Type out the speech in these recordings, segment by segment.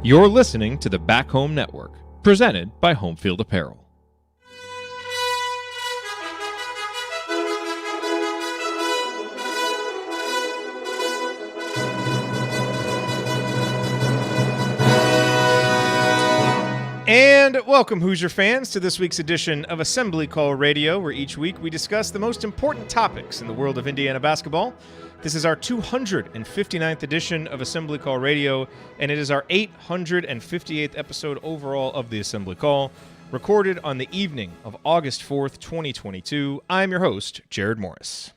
You're listening to the Back Home Network, presented by Homefield Apparel. And welcome, Hoosier fans, to this week's edition of Assembly Call Radio, where each week we discuss the most important topics in the world of Indiana basketball. This is our 259th edition of Assembly Call Radio, and it is our 858th episode overall of the Assembly Call, recorded on the evening of August 4th, 2022. I'm your host, Jared Morris.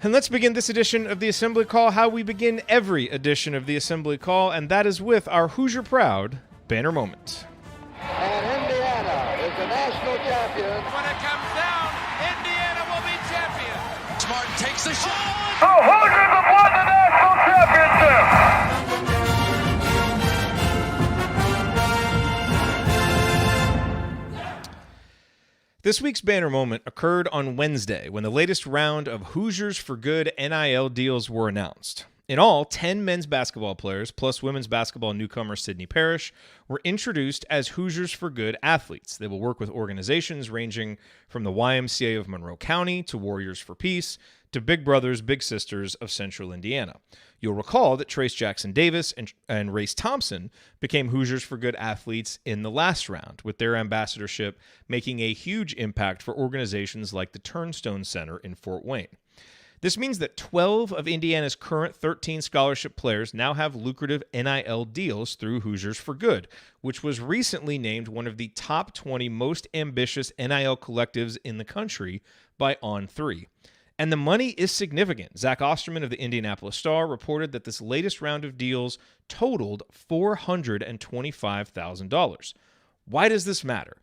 And let's begin this edition of the Assembly Call how we begin every edition of the Assembly Call, and that is with our Hoosier Proud banner moment. And Indiana is the national champion. When it comes down, Indiana will be champion. Smart takes the shot. The Hoosiers have won the national championship. This week's banner moment occurred on Wednesday when the latest round of Hoosiers for Good NIL deals were announced. In all, 10 men's basketball players, plus women's basketball newcomer Sydney Parrish, were introduced as Hoosiers for Good athletes. They will work with organizations ranging from the YMCA of Monroe County to Warriors for Peace to Big Brothers Big Sisters of Central Indiana. You'll recall that Trace Jackson Davis and Race Thompson became Hoosiers for Good athletes in the last round, with their ambassadorship making a huge impact for organizations like the Turnstone Center in Fort Wayne. This means that 12 of Indiana's current 13 scholarship players now have lucrative NIL deals through Hoosiers for Good, which was recently named one of the top 20 most ambitious NIL collectives in the country by On3. And the money is significant. Zach Osterman of the Indianapolis Star reported that this latest round of deals totaled $425,000. Why does this matter?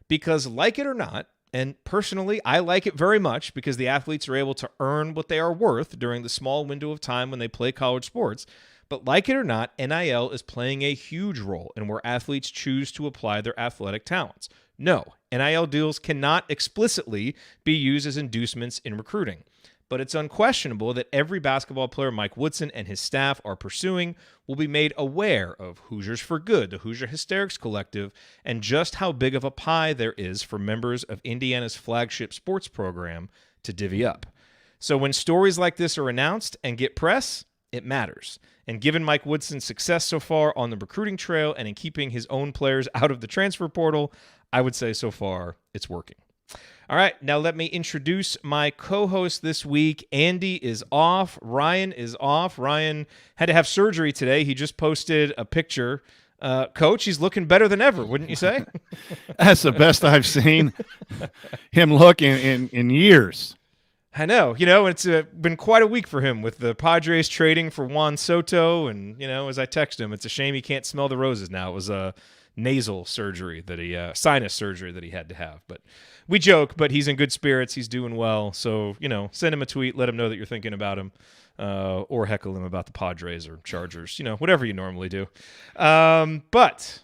Because, like it or not, and personally, I like it very much because the athletes are able to earn what they are worth during the small window of time when they play college sports. But like it or not, NIL is playing a huge role in where athletes choose to apply their athletic talents. No, NIL deals cannot explicitly be used as inducements in recruiting. But it's unquestionable that every basketball player Mike Woodson and his staff are pursuing will be made aware of Hoosiers for Good, the Hoosier Hysterics Collective, and just how big of a pie there is for members of Indiana's flagship sports program to divvy up. So when stories like this are announced and get press, it matters. And given Mike Woodson's success so far on the recruiting trail and in keeping his own players out of the transfer portal, I would say so far it's working. All right, now let me introduce my co-host this week. Andy is off. Ryan is off. Ryan had to have surgery today. He just posted a picture. Coach, he's looking better than ever, wouldn't you say? That's the best I've seen him look in years. I know. It's been quite a week for him with the Padres trading for Juan Soto. And, as I text him, it's a shame he can't smell the roses now. It was a nasal surgery sinus surgery that he had to have. But we joke, but he's in good spirits. He's doing well. So, send him a tweet. Let him know that you're thinking about him, or heckle him about the Padres or Chargers, whatever you normally do. But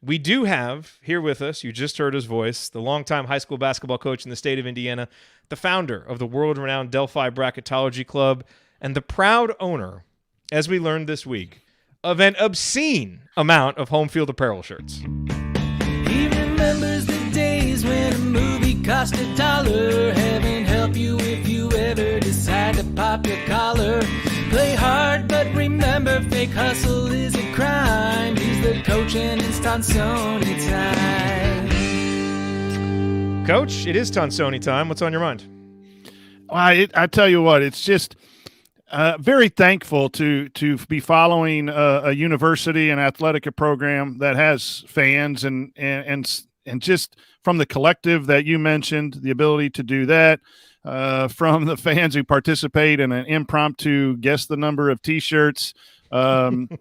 we do have here with us, you just heard his voice, the longtime high school basketball coach in the state of Indiana, the founder of the world-renowned Delphi Bracketology Club, and the proud owner, as we learned this week, of an obscene amount of Homefield Apparel shirts. He remembers the days when a movie cost $1. Heaven help you if you ever decide to pop your collar. Play hard, but remember, fake hustle is a crime. He's the coach and it's Tonsoni time. Coach, it is Tonsoni time. What's on your mind? I tell you what, it's just very thankful to be following a university and athletic program that has fans and just from the collective that you mentioned, the ability to do that, from the fans who participate in an impromptu guess the number of T-shirts,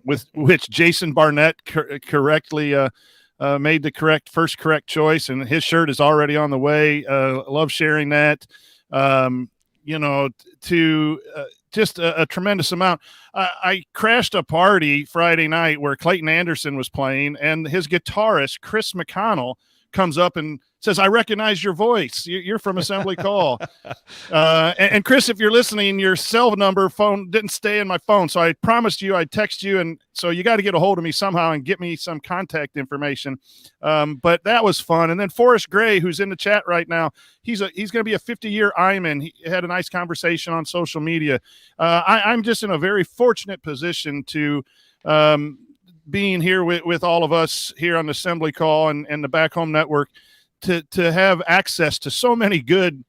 with which Jason Barnett correctly made the first correct choice, and his shirt is already on the way. Love sharing that. Just a tremendous amount. I crashed a party Friday night where Clayton Anderson was playing, and his guitarist, Chris McConnell, comes up and says, "I recognize your voice. You're from Assembly Call." And Chris, if you're listening, your cell number phone didn't stay in my phone, so I promised you I'd text you, and so you got to get a hold of me somehow and get me some contact information. But that was fun. And then Forrest Gray, who's in the chat right now, he's going to be a 50-year Iman. He had a nice conversation on social media. I'm just in a very fortunate position to being here with all of us here on the Assembly Call and the Back Home Network to have access to so many good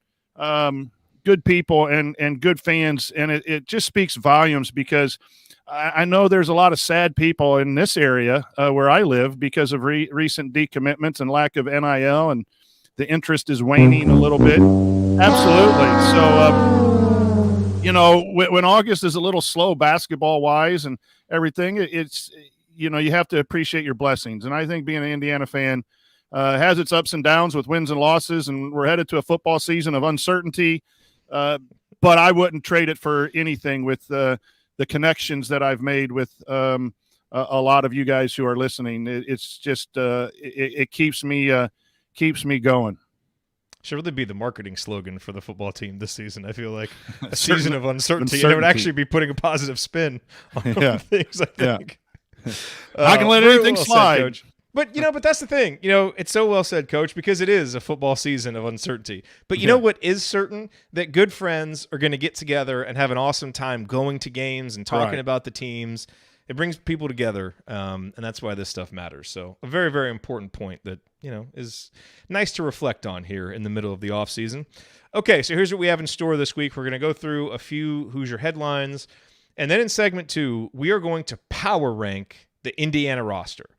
people and good fans. And it just speaks volumes, because I know there's a lot of sad people in this area where I live because of recent decommitments and lack of NIL, and the interest is waning a little bit. Absolutely. So, when August is a little slow basketball wise and everything, it's, you have to appreciate your blessings. And I think being an Indiana fan has its ups and downs with wins and losses, and we're headed to a football season of uncertainty. But I wouldn't trade it for anything with the connections that I've made with a lot of you guys who are listening. It's just it keeps me going. Should really be the marketing slogan for the football team this season. I feel like a season of uncertainty. And it would actually be putting a positive spin on things, I think. I can let anything slide. But that's the thing. It's so well said, Coach, because it is a football season of uncertainty. But you know what is certain? That good friends are going to get together and have an awesome time going to games and talking about the teams. It brings people together, and that's why this stuff matters. So a very, very important point that, is nice to reflect on here in the middle of the offseason. Okay, so here's what we have in store this week. We're going to go through a few Hoosier headlines, and then in segment 2, we are going to power rank the Indiana roster.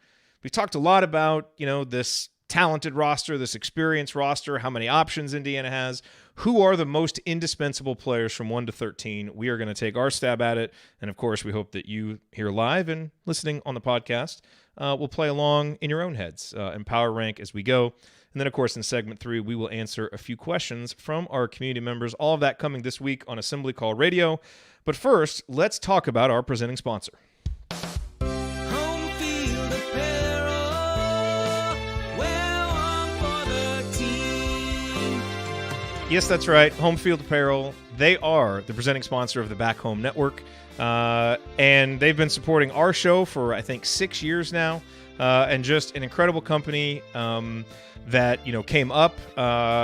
We talked a lot about, this talented roster, this experienced roster, how many options Indiana has, who are the most indispensable players from 1 to 13. We are going to take our stab at it. And, of course, we hope that you here live and listening on the podcast will play along in your own heads and power rank as we go. And then, of course, in segment 3, we will answer a few questions from our community members. All of that coming this week on Assembly Call Radio. But first, let's talk about our presenting sponsor. Yes, that's right. Home Field Apparel. They are the presenting sponsor of the Back Home Network. And they've been supporting our show for, I think, 6 years now. And just an incredible company that, came up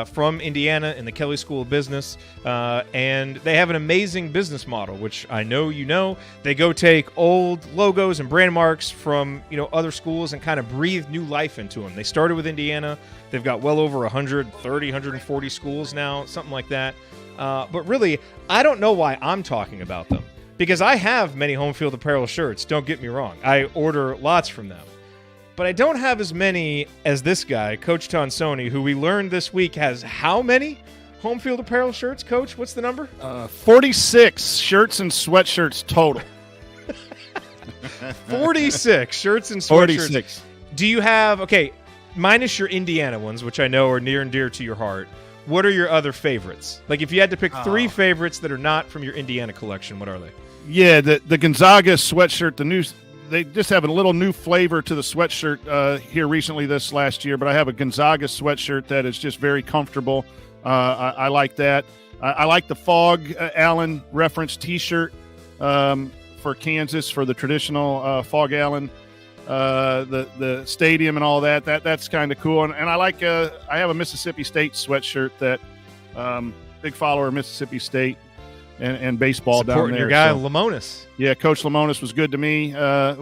from Indiana in the Kelley School of Business. And they have an amazing business model, which I know you know. They go take old logos and brand marks from, other schools and kind of breathe new life into them. They started with Indiana. They've got well over 130, 140 schools now, something like that. But really, I don't know why I'm talking about them, because I have many Home Field Apparel shirts. Don't get me wrong. I order lots from them. But I don't have as many as this guy, Coach Tonsoni, who we learned this week has how many Home Field Apparel shirts, Coach? What's the number? 46 shirts and sweatshirts total. 46 shirts and sweatshirts. 46. Do you have, minus your Indiana ones, which I know are near and dear to your heart, what are your other favorites? Like, if you had to pick 3 favorites that are not from your Indiana collection, what are they? Yeah, the Gonzaga sweatshirt, they just have a little new flavor to the sweatshirt here recently this last year, but I have a Gonzaga sweatshirt that is just very comfortable. I like that. I like the Fog Allen reference T-shirt for Kansas, for the traditional Fog Allen, the stadium and all that. That's kind of cool. And I like I have a Mississippi State sweatshirt that big follower of Mississippi State. And baseball supporting down there. Your guy, so, Lamonis. Yeah, Coach Lamonis was good to me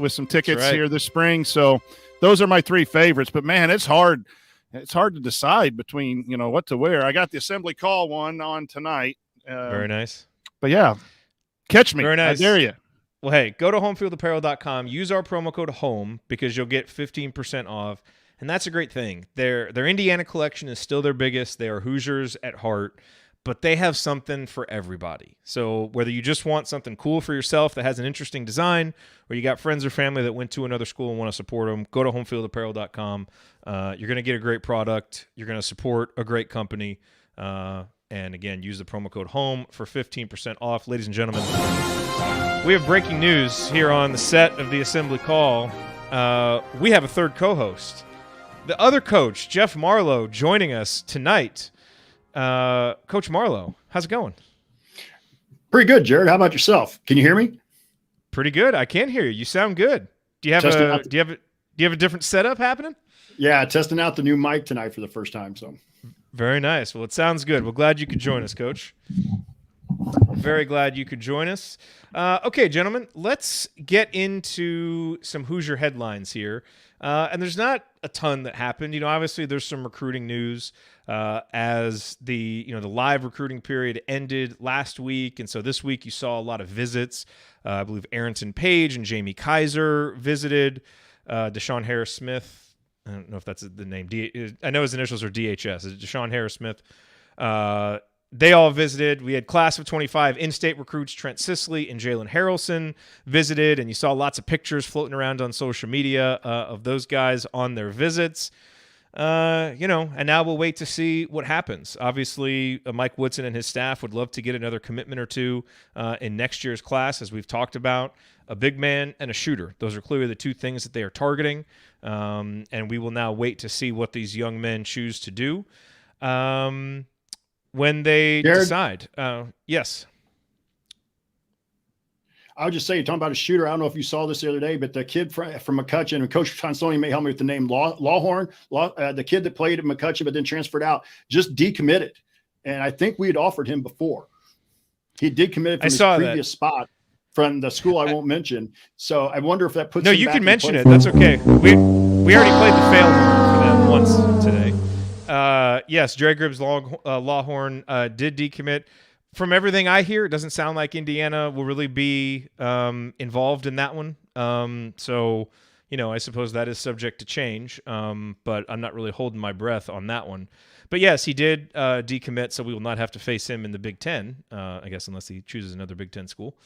with some tickets here this spring. So those are my 3 favorites. But, man, it's hard. It's hard to decide between, what to wear. I got the Assembly Call one on tonight. Very nice. But, yeah, catch me. Very nice. I dare you. Well, hey, go to homefieldapparel.com. Use our promo code HOME because you'll get 15% off. And that's a great thing. Their Indiana collection is still their biggest. They are Hoosiers at heart. But they have something for everybody. So whether you just want something cool for yourself that has an interesting design, or you got friends or family that went to another school and want to support them, go to homefieldapparel.com. You're going to get a great product. You're going to support a great company. And again, use the promo code HOME for 15% off. Ladies and gentlemen, we have breaking news here on the set of the Assembly Call. We have a third co-host. the other coach, Jeff Marlowe, joining us tonight. Coach Marlowe, how's it going? Pretty good, Jared. How about yourself? Can you hear me? Pretty good. I can hear you. You sound good. Do you have a different setup happening? Yeah, testing out the new mic tonight for the first time. So very nice. Well, it sounds good. Well, glad you could join us, Coach. Very glad you could join us. Okay, gentlemen, let's get into some Hoosier headlines here. And there's not a ton that happened. You know, obviously there's some recruiting news as the live recruiting period ended last week. And so this week you saw a lot of visits. I believe Arrington Page and Jamie Kaiser visited. Deshaun Harris-Smith. I don't know if that's the name. I know his initials are DHS. It's Deshaun Harris-Smith. They all visited. We had class of 25 in-state recruits. Trent Sisley and Jalen Harrelson visited, and you saw lots of pictures floating around on social media of those guys on their visits. And now we'll wait to see what happens. Obviously, Mike Woodson and his staff would love to get another commitment or two in next year's class, as we've talked about. A big man and a shooter. Those are clearly the two things that they are targeting, and we will now wait to see what these young men choose to do. When they Jared, decide. Yes. I would just say, you're talking about a shooter. I don't know if you saw this the other day, but the kid from McCutcheon, and Coach Tonsoni may help me with the name, Lawhorn, the kid that played at McCutcheon but then transferred out, just decommitted. And I think we had offered him before. He did commit from his previous spot from the school I won't mention. So I wonder if that puts him you back can in mention play. it. That's okay. We already played the failed one for them once today. Yes, Jerry Gribbs Lawhorn did decommit. From everything I hear, it doesn't sound like Indiana will really be involved in that one. So, I suppose that is subject to change, but I'm not really holding my breath on that one. But yes, he did decommit, so we will not have to face him in the Big Ten, I guess, unless he chooses another Big Ten school.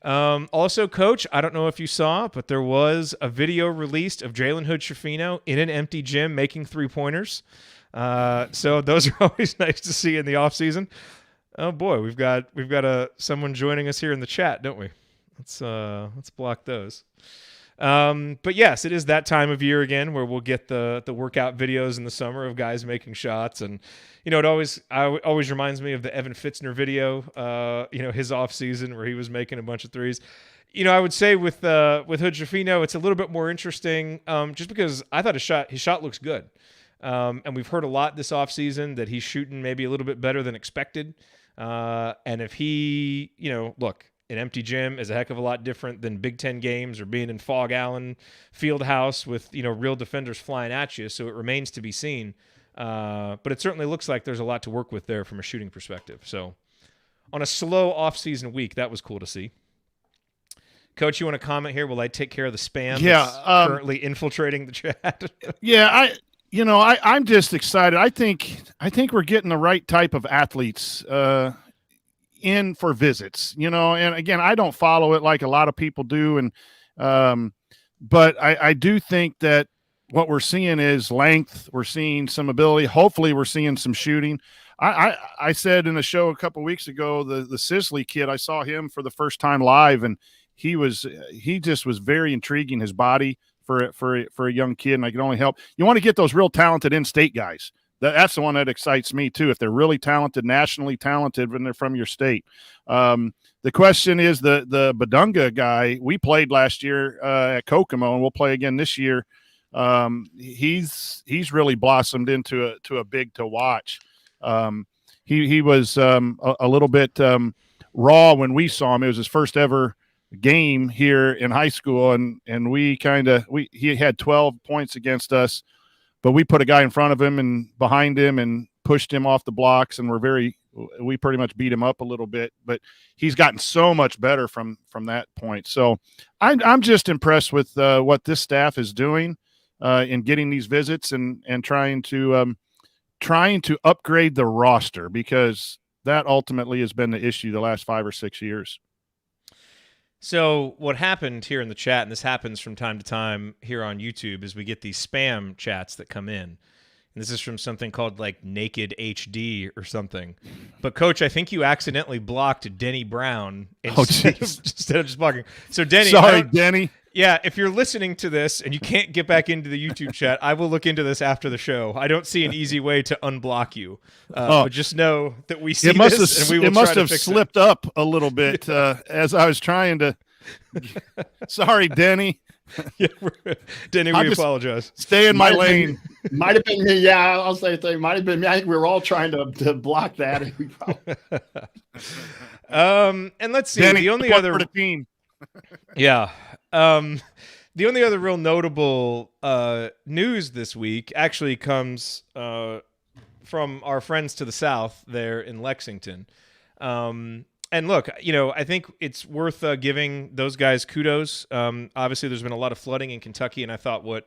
Also, Coach, I don't know if you saw, but there was a video released of Jalen Hood-Schifino in an empty gym making three-pointers. So those are always nice to see in the offseason. Oh boy, we've got someone joining us here in the chat, don't we? Let's block those. But yes, it is that time of year again where we'll get the workout videos in the summer of guys making shots, and it always reminds me of the Evan Fitzner video, his off season where he was making a bunch of threes. I would say with Hood-Schifino, it's a little bit more interesting, just because I thought his shot looks good. And we've heard a lot this offseason that he's shooting maybe a little bit better than expected. And if he, look, an empty gym is a heck of a lot different than Big Ten games or being in Fog Allen Fieldhouse with, real defenders flying at you. So it remains to be seen. But it certainly looks like there's a lot to work with there from a shooting perspective. So on a slow offseason week, that was cool to see. Coach, you want to comment here? Will I take care of the spam that's currently infiltrating the chat? Yeah, I'm just excited. I think we're getting the right type of athletes in for visits, and again, I don't follow it like a lot of people do. But I do think that what we're seeing is length. We're seeing some ability. Hopefully we're seeing some shooting. I said in a show a couple of weeks ago, the Sisley kid, I saw him for the first time live, and he just was very intriguing, his body for a young kid, and I can only help. You want to get those real talented in-state guys. That's the one that excites me too. If they're really talented, nationally talented, when they're from your state. The question is the Badunga guy we played last year at Kokomo, and we'll play again this year. He's really blossomed into a big to watch. He was a little bit raw when we saw him. It was his first ever game here in high school, and he had 12 points against us, but we put a guy in front of him and behind him and pushed him off the blocks, and we pretty much beat him up a little bit, but he's gotten so much better from that point. So I'm just impressed with what this staff is doing in getting these visits and trying to upgrade the roster, because that ultimately has been the issue the last 5 or 6 years. So what happened here in the chat, and this happens from time to time here on YouTube, is we get these spam chats that come in. And this is from something called like Naked HD or something. But Coach, I think you accidentally blocked Denny Brown instead of just blocking. So Denny, sorry, Denny. Yeah, if you're listening to this and you can't get back into the YouTube chat, I will look into this after the show. I don't see an easy way to unblock you. But just know that we see this, and we will try to fix it. Slipped up a little bit as I was trying to. Sorry, Denny. Yeah, Denny, we apologize. Stay in my lane. Might have been me. Yeah, I'll say it might have been me. I think we were all trying to block that. And let's see. Denny, the only other team. Yeah. The only other real notable news this week actually comes from our friends to the south there in Lexington. And look, I think it's worth giving those guys kudos. Obviously, there's been a lot of flooding in Kentucky, and I thought what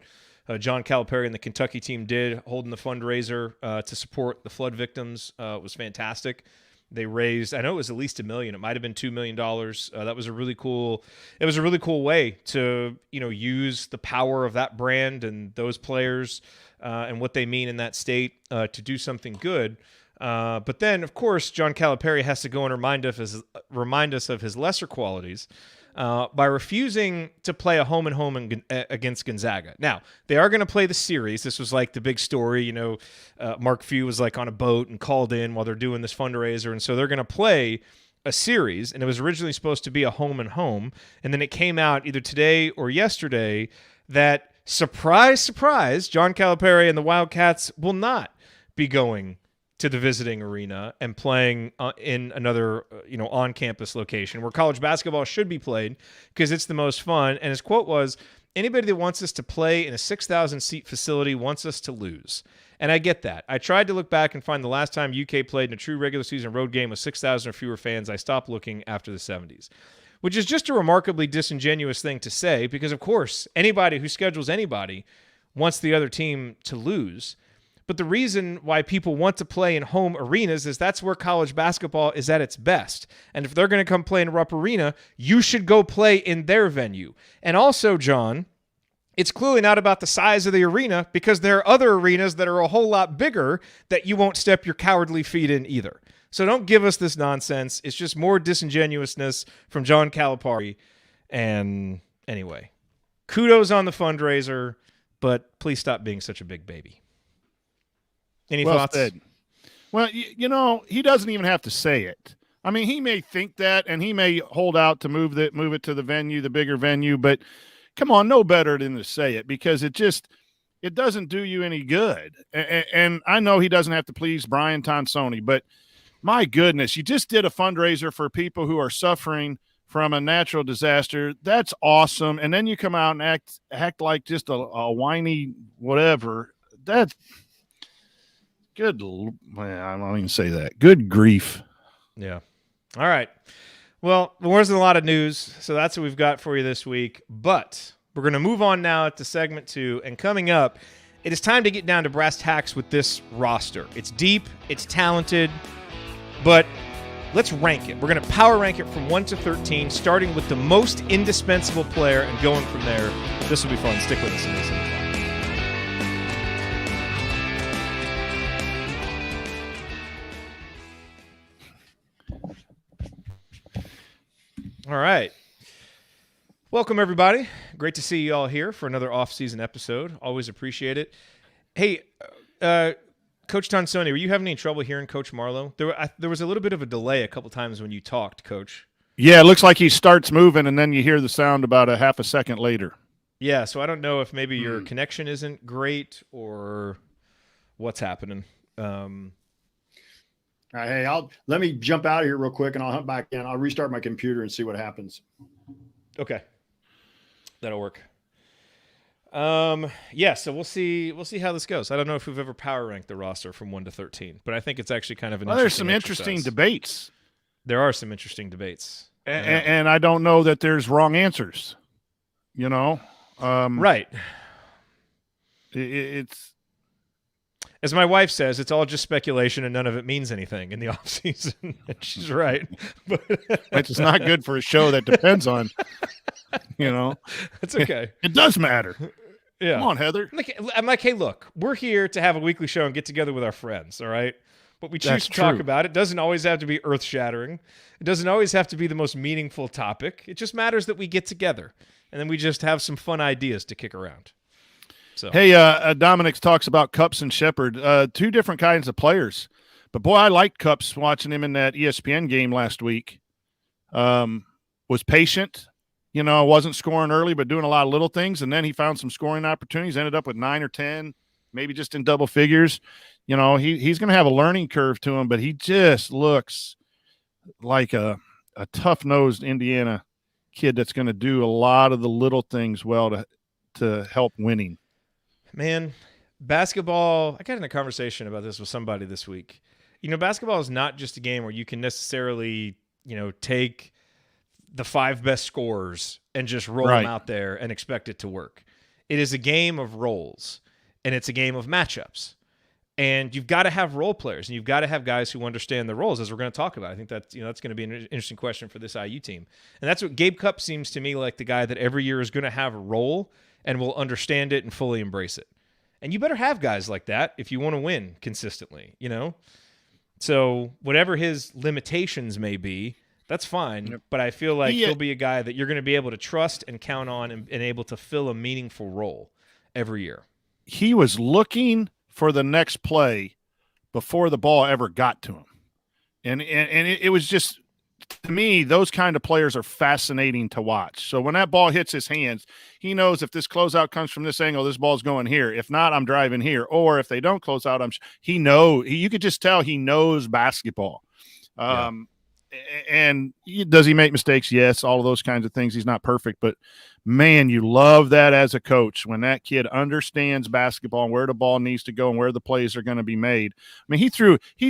John Calipari and the Kentucky team did, holding the fundraiser to support the flood victims, was fantastic. They raised, I know it was at least $1 million. It might have been $2 million. That was a really cool. It was a really cool way to use the power of that brand and those players and what they mean in that state to do something good. But then, of course, John Calipari has to go and remind us of his lesser qualities by refusing to play a home and home against Gonzaga. Now, they are going to play the series. This was like the big story. Mark Few was like on a boat and called in while they're doing this fundraiser. And so they're going to play a series. And it was originally supposed to be a home and home. And then it came out either today or yesterday that, surprise, surprise, John Calipari and the Wildcats will not be going to the visiting arena and playing in another, on-campus location where college basketball should be played because it's the most fun. And his quote was, anybody that wants us to play in a 6,000-seat facility wants us to lose. And I get that. I tried to look back and find the last time UK played in a true regular season road game with 6,000 or fewer fans. I stopped looking after the 70s, which is just a remarkably disingenuous thing to say because, of course, anybody who schedules anybody wants the other team to lose. But the reason why people want to play in home arenas is that's where college basketball is at its best. And if they're going to come play in Rupp Arena, you should go play in their venue. And also, John, it's clearly not about the size of the arena because there are other arenas that are a whole lot bigger that you won't step your cowardly feet in either. So don't give us this nonsense. It's just more disingenuousness from John Calipari. And anyway, kudos on the fundraiser, but please stop being such a big baby. Any thoughts? Said. Well, he doesn't even have to say it. I mean, he may think that, and he may hold out to move it to the venue, the bigger venue. But come on, no better than to say it because it doesn't do you any good. And I know he doesn't have to please Brian Tonsoni, but my goodness, you just did a fundraiser for people who are suffering from a natural disaster. That's awesome. And then you come out and act like just a whiny whatever. That's good. I don't even say that. Good grief. Yeah. All right. Well, there wasn't a lot of news, so that's what we've got for you this week. But we're going to move on now to segment 2. And coming up, it is time to get down to brass tacks with this roster. It's deep, it's talented, but let's rank it. We're going to power rank it from 1 to 13, starting with the most indispensable player and going from there. This will be fun. Stick with us in this. All right. Welcome, everybody. Great to see you all here for another off-season episode. Always appreciate it. Hey, Coach Tonsoni, were you having any trouble hearing Coach Marlowe? There was a little bit of a delay a couple times when you talked, Coach. Yeah, it looks like he starts moving, and then you hear the sound about a half a second later. Yeah, so I don't know if maybe your connection isn't great or what's happening. All right, hey, let me jump out of here real quick, and I'll hunt back in. I'll restart my computer and see what happens. Okay, that'll work. Yeah, so we'll see how this goes. I don't know if we've ever power ranked the roster from 1 to 13. But I think it's actually kind of an. Well, there's some interesting debates. There are some interesting debates, and I don't know that there's wrong answers. Right. It's. As my wife says, it's all just speculation and none of it means anything in the offseason. And she's right. But which is not good for a show that depends on, It's okay. It does matter. Yeah. Come on, Heather. I'm like, hey, look, we're here to have a weekly show and get together with our friends, all right? but we choose to talk about it. It doesn't always have to be earth-shattering. It doesn't always have to be the most meaningful topic. It just matters that we get together, and then we just have some fun ideas to kick around. So, hey, Dominic talks about Cups and Shepard, two different kinds of players. But, boy, I liked Cups watching him in that ESPN game last week. Was patient. Wasn't scoring early, but doing a lot of little things. And then he found some scoring opportunities, ended up with 9 or 10, maybe just in double figures. He's going to have a learning curve to him, but he just looks like a tough-nosed Indiana kid that's going to do a lot of the little things well to help winning. Man, basketball, I got in a conversation about this with somebody this week. Basketball is not just a game where you can necessarily, take the 5 best scorers and just roll them out there and expect it to work. It is a game of roles, and it's a game of matchups. And you've got to have role players, and you've got to have guys who understand the roles, as we're going to talk about. I think that's going to be an interesting question for this IU team. And that's what Gabe Cupp seems to me like, the guy that every year is going to have a role and will understand it and fully embrace it. And you better have guys like that if you want to win consistently, So whatever his limitations may be, that's fine. Yep. But I feel like he'll be a guy that you're going to be able to trust and count on and able to fill a meaningful role every year. He was looking for the next play before the ball ever got to him. And it was just, to me, those kind of players are fascinating to watch. So when that ball hits his hands, he knows if this closeout comes from this angle, this ball's going here. If not, I'm driving here. Or if they don't close out, you could just tell he knows basketball. And does he make mistakes? Yes, all of those kinds of things. He's not perfect, but man, you love that as a coach when that kid understands basketball and where the ball needs to go and where the plays are going to be made. I mean, he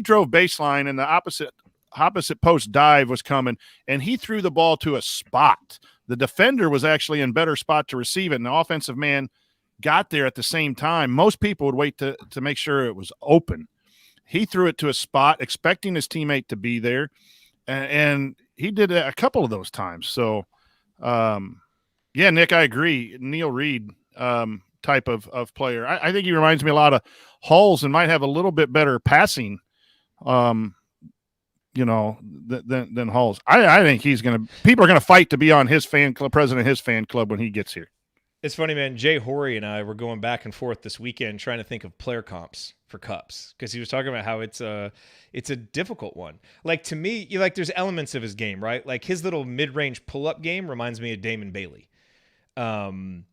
drove baseline and the opposite post dive was coming, and he threw the ball to a spot. The defender was actually in better spot to receive it, and the offensive man got there at the same time. Most people would wait to make sure it was open. He threw it to a spot, expecting his teammate to be there. And he did a couple of those times. So, Nick, I agree. Neil Reed type of player. I think he reminds me a lot of Hulls and might have a little bit better passing, than Hulls. I think people are going to fight to be on his fan club, president of his fan club when he gets here. It's funny, man. Jay Horry and I were going back and forth this weekend trying to think of player comps for Cups because he was talking about how it's a difficult one. Like, to me, there's elements of his game, right? Like his little mid-range pull-up game reminds me of Damon Bailey. The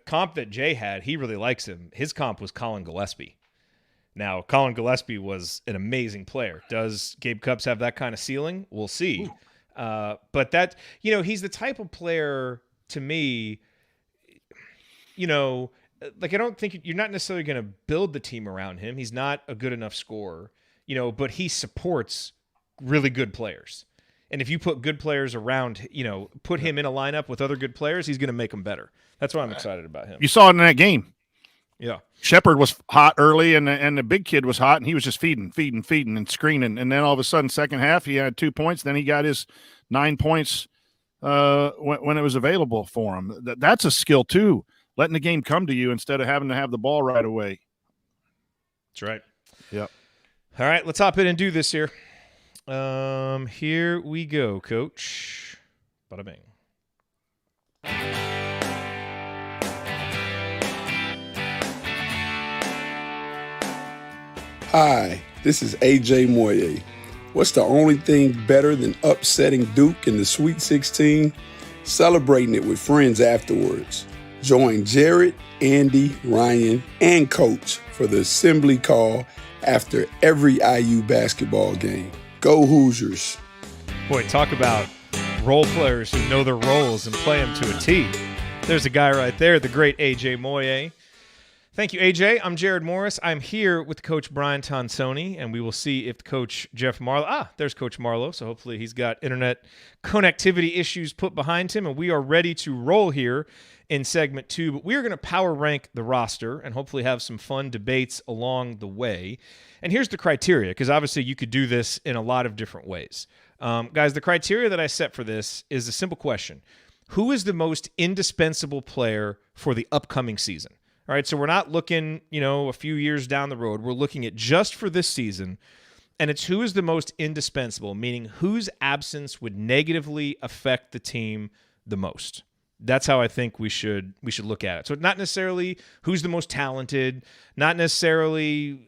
comp that Jay had, he really likes him. His comp was Colin Gillespie. Now, Colin Gillespie was an amazing player. Does Gabe Cups have that kind of ceiling? We'll see. But that, he's the type of player, to me, I don't think you're not necessarily going to build the team around him. He's not a good enough scorer, but he supports really good players. And if you put good players around, put him in a lineup with other good players, he's going to make them better. That's why I'm excited about him. You saw it in that game. Yeah. Shepard was hot early, and the big kid was hot, and he was just feeding and screening. And then all of a sudden, second half, he had 2 points. Then he got his 9 points when it was available for him. That's a skill too, letting the game come to you instead of having to have the ball right away. That's right. Yep. All right, let's hop in and do this here. Here we go, Coach. Bada bing. Hi, this is AJ Moye. What's the only thing better than upsetting Duke in the Sweet 16? Celebrating it with friends afterwards. Join Jared, Andy, Ryan, and Coach for the assembly call after every IU basketball game. Go Hoosiers. Boy, talk about role players who know their roles and play them to a T. There's a guy right there, the great AJ Moye. Thank you, AJ. I'm Jared Morris. I'm here with Coach Brian Tonsoni, and we will see if Coach Jeff Marlowe. There's Coach Marlowe, so hopefully he's got internet connectivity issues put behind him, and we are ready to roll here in segment 2. But we are going to power rank the roster and hopefully have some fun debates along the way. And here's the criteria, because obviously you could do this in a lot of different ways. Guys, the criteria that I set for this is a simple question. Who is the most indispensable player for the upcoming season? All right, so we're not looking, a few years down the road. We're looking at just for this season, and it's who is the most indispensable, meaning whose absence would negatively affect the team the most. That's how I think we should look at it. So not necessarily who's the most talented, not necessarily,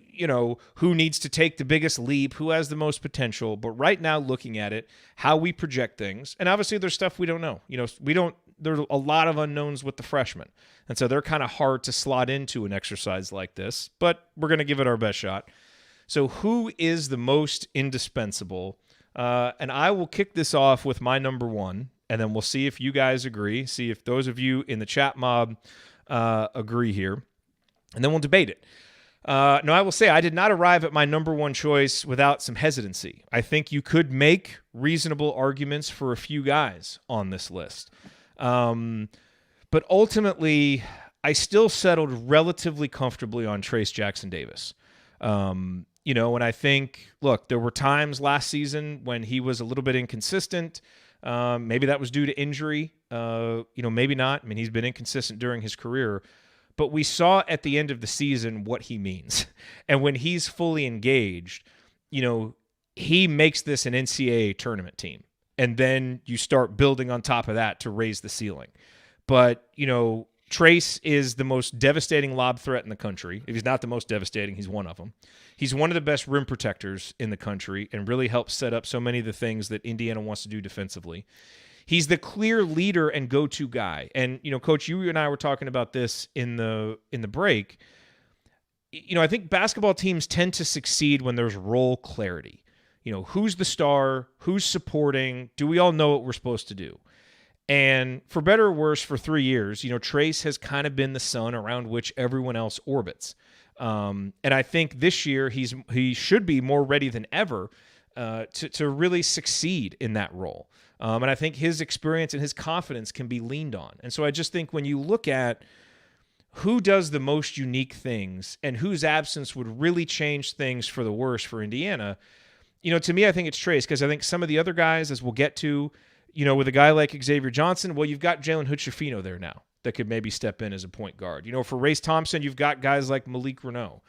who needs to take the biggest leap, who has the most potential, but right now looking at it, how we project things. And obviously there's stuff we don't know. There's a lot of unknowns with the freshmen. And so they're kind of hard to slot into an exercise like this, but we're going to give it our best shot. So who is the most indispensable? And I will kick this off with my number one, and then we'll see if you guys agree, see if those of you in the chat mob agree here, and then we'll debate it. No, I will say I did not arrive at my number one choice without some hesitancy. I think you could make reasonable arguments for a few guys on this list. But ultimately, I still settled relatively comfortably on Trayce Jackson-Davis. And I think, look, there were times last season when he was a little bit inconsistent. Maybe that was due to injury. Maybe not. I mean, he's been inconsistent during his career. But we saw at the end of the season what he means. And when he's fully engaged, he makes this an NCAA tournament team. And then you start building on top of that to raise the ceiling. But, Trayce is the most devastating lob threat in the country. If he's not the most devastating, he's one of them. He's one of the best rim protectors in the country and really helps set up so many of the things that Indiana wants to do defensively. He's the clear leader and go-to guy. And, Coach, you and I were talking about this in the break. I think basketball teams tend to succeed when there's role clarity. Who's the star? Who's supporting? Do we all know what we're supposed to do? And for better or worse, for 3 years, Trayce has kind of been the sun around which everyone else orbits. And I think this year he should be more ready than ever to really succeed in that role. And I think his experience and his confidence can be leaned on. And so I just think when you look at who does the most unique things and whose absence would really change things for the worse for Indiana, to me, I think it's Trayce, because I think some of the other guys, as we'll get to, with a guy like Xavier Johnson, well, you've got Jalen Hood-Schifino there now that could maybe step in as a point guard. For Race Thompson, you've got guys like Malik Reneau.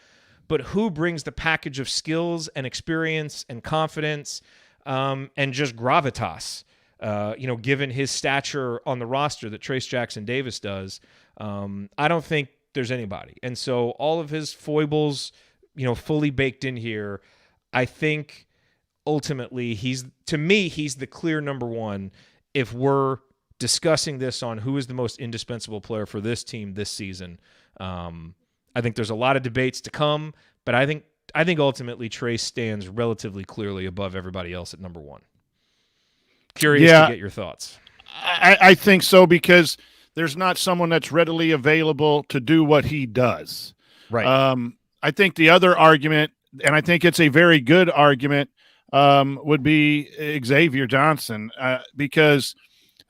But who brings the package of skills and experience and confidence and just gravitas, given his stature on the roster that Trayce Jackson-Davis does? I don't think there's anybody. And so all of his foibles, fully baked in here, I think ultimately he's the clear number one if we're discussing this on who is the most indispensable player for this team this season. I think there's a lot of debates to come, but I think ultimately Trayce stands relatively clearly above everybody else at number one. Curious to get your thoughts. I think so, because there's not someone that's readily available to do what he does. Right. I think the other argument, and I think it's a very good argument, would be Xavier Johnson, because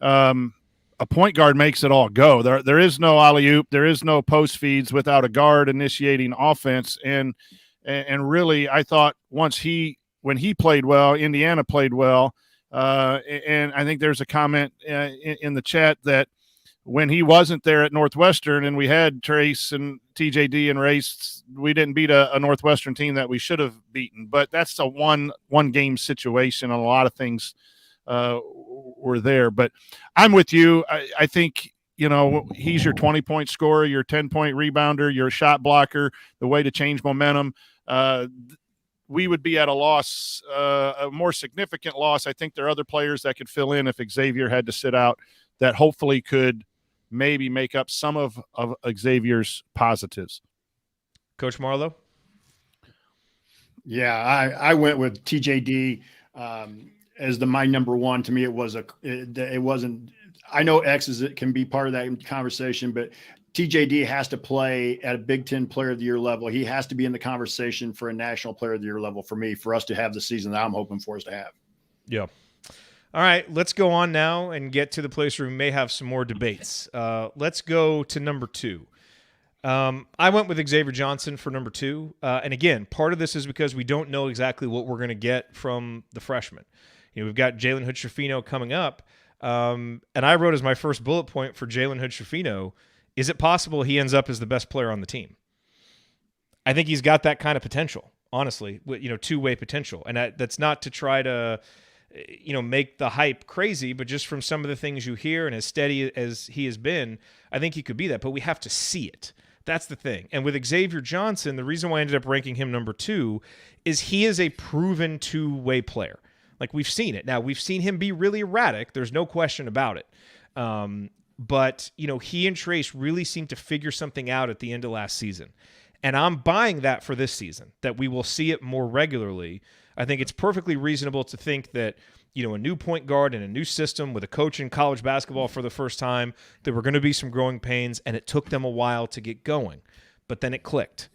a point guard makes it all go. There is no alley-oop, there is no post feeds without a guard initiating offense, and really I thought when he played well, Indiana played well, and I think there's a comment in the chat that when he wasn't there at Northwestern and we had Trayce and TJD and Race, we didn't beat a Northwestern team that we should have beaten. But that's a one game situation, and a lot of things were there. But I'm with you. I think, he's your 20-point scorer, your 10-point rebounder, your shot blocker, the way to change momentum. We would be at a loss, a more significant loss. I think there are other players that could fill in if Xavier had to sit out, that hopefully could maybe make up some of Xavier's positives. Coach Marlowe? Yeah, I went with TJD as my number one. To me, it wasn't. I know X can be part of that conversation, but TJD has to play at a Big Ten Player of the Year level. He has to be in the conversation for a National Player of the Year level for us to have the season that I'm hoping for us to have. Yeah. All right, let's go on now and get to the place where we may have some more debates. Let's go to number two. I went with Xavier Johnson for number two. And again, part of this is because we don't know exactly what we're going to get from the freshmen. We've got Jalen Hood-Schifino coming up. And I wrote as my first bullet point for Jalen Hood-Schifino Is it possible he ends up as the best player on the team? I think he's got that kind of potential, honestly, two-way potential. And that's not to try to, make the hype crazy, but just from some of the things you hear and as steady as he has been, I think he could be that, but we have to see it. That's the thing. And with Xavier Johnson, the reason why I ended up ranking him number 2 is he is a proven two-way player. Like, we've seen it. Now, we've seen him be really erratic. There's no question about it. But, he and Trace really seemed to figure something out at the end of last season. And I'm buying that for this season, that we will see it more regularly. I think it's perfectly reasonable to think that, a new point guard in a new system with a coach in college basketball for the first time, there were going to be some growing pains, and it took them a while to get going. But then it clicked.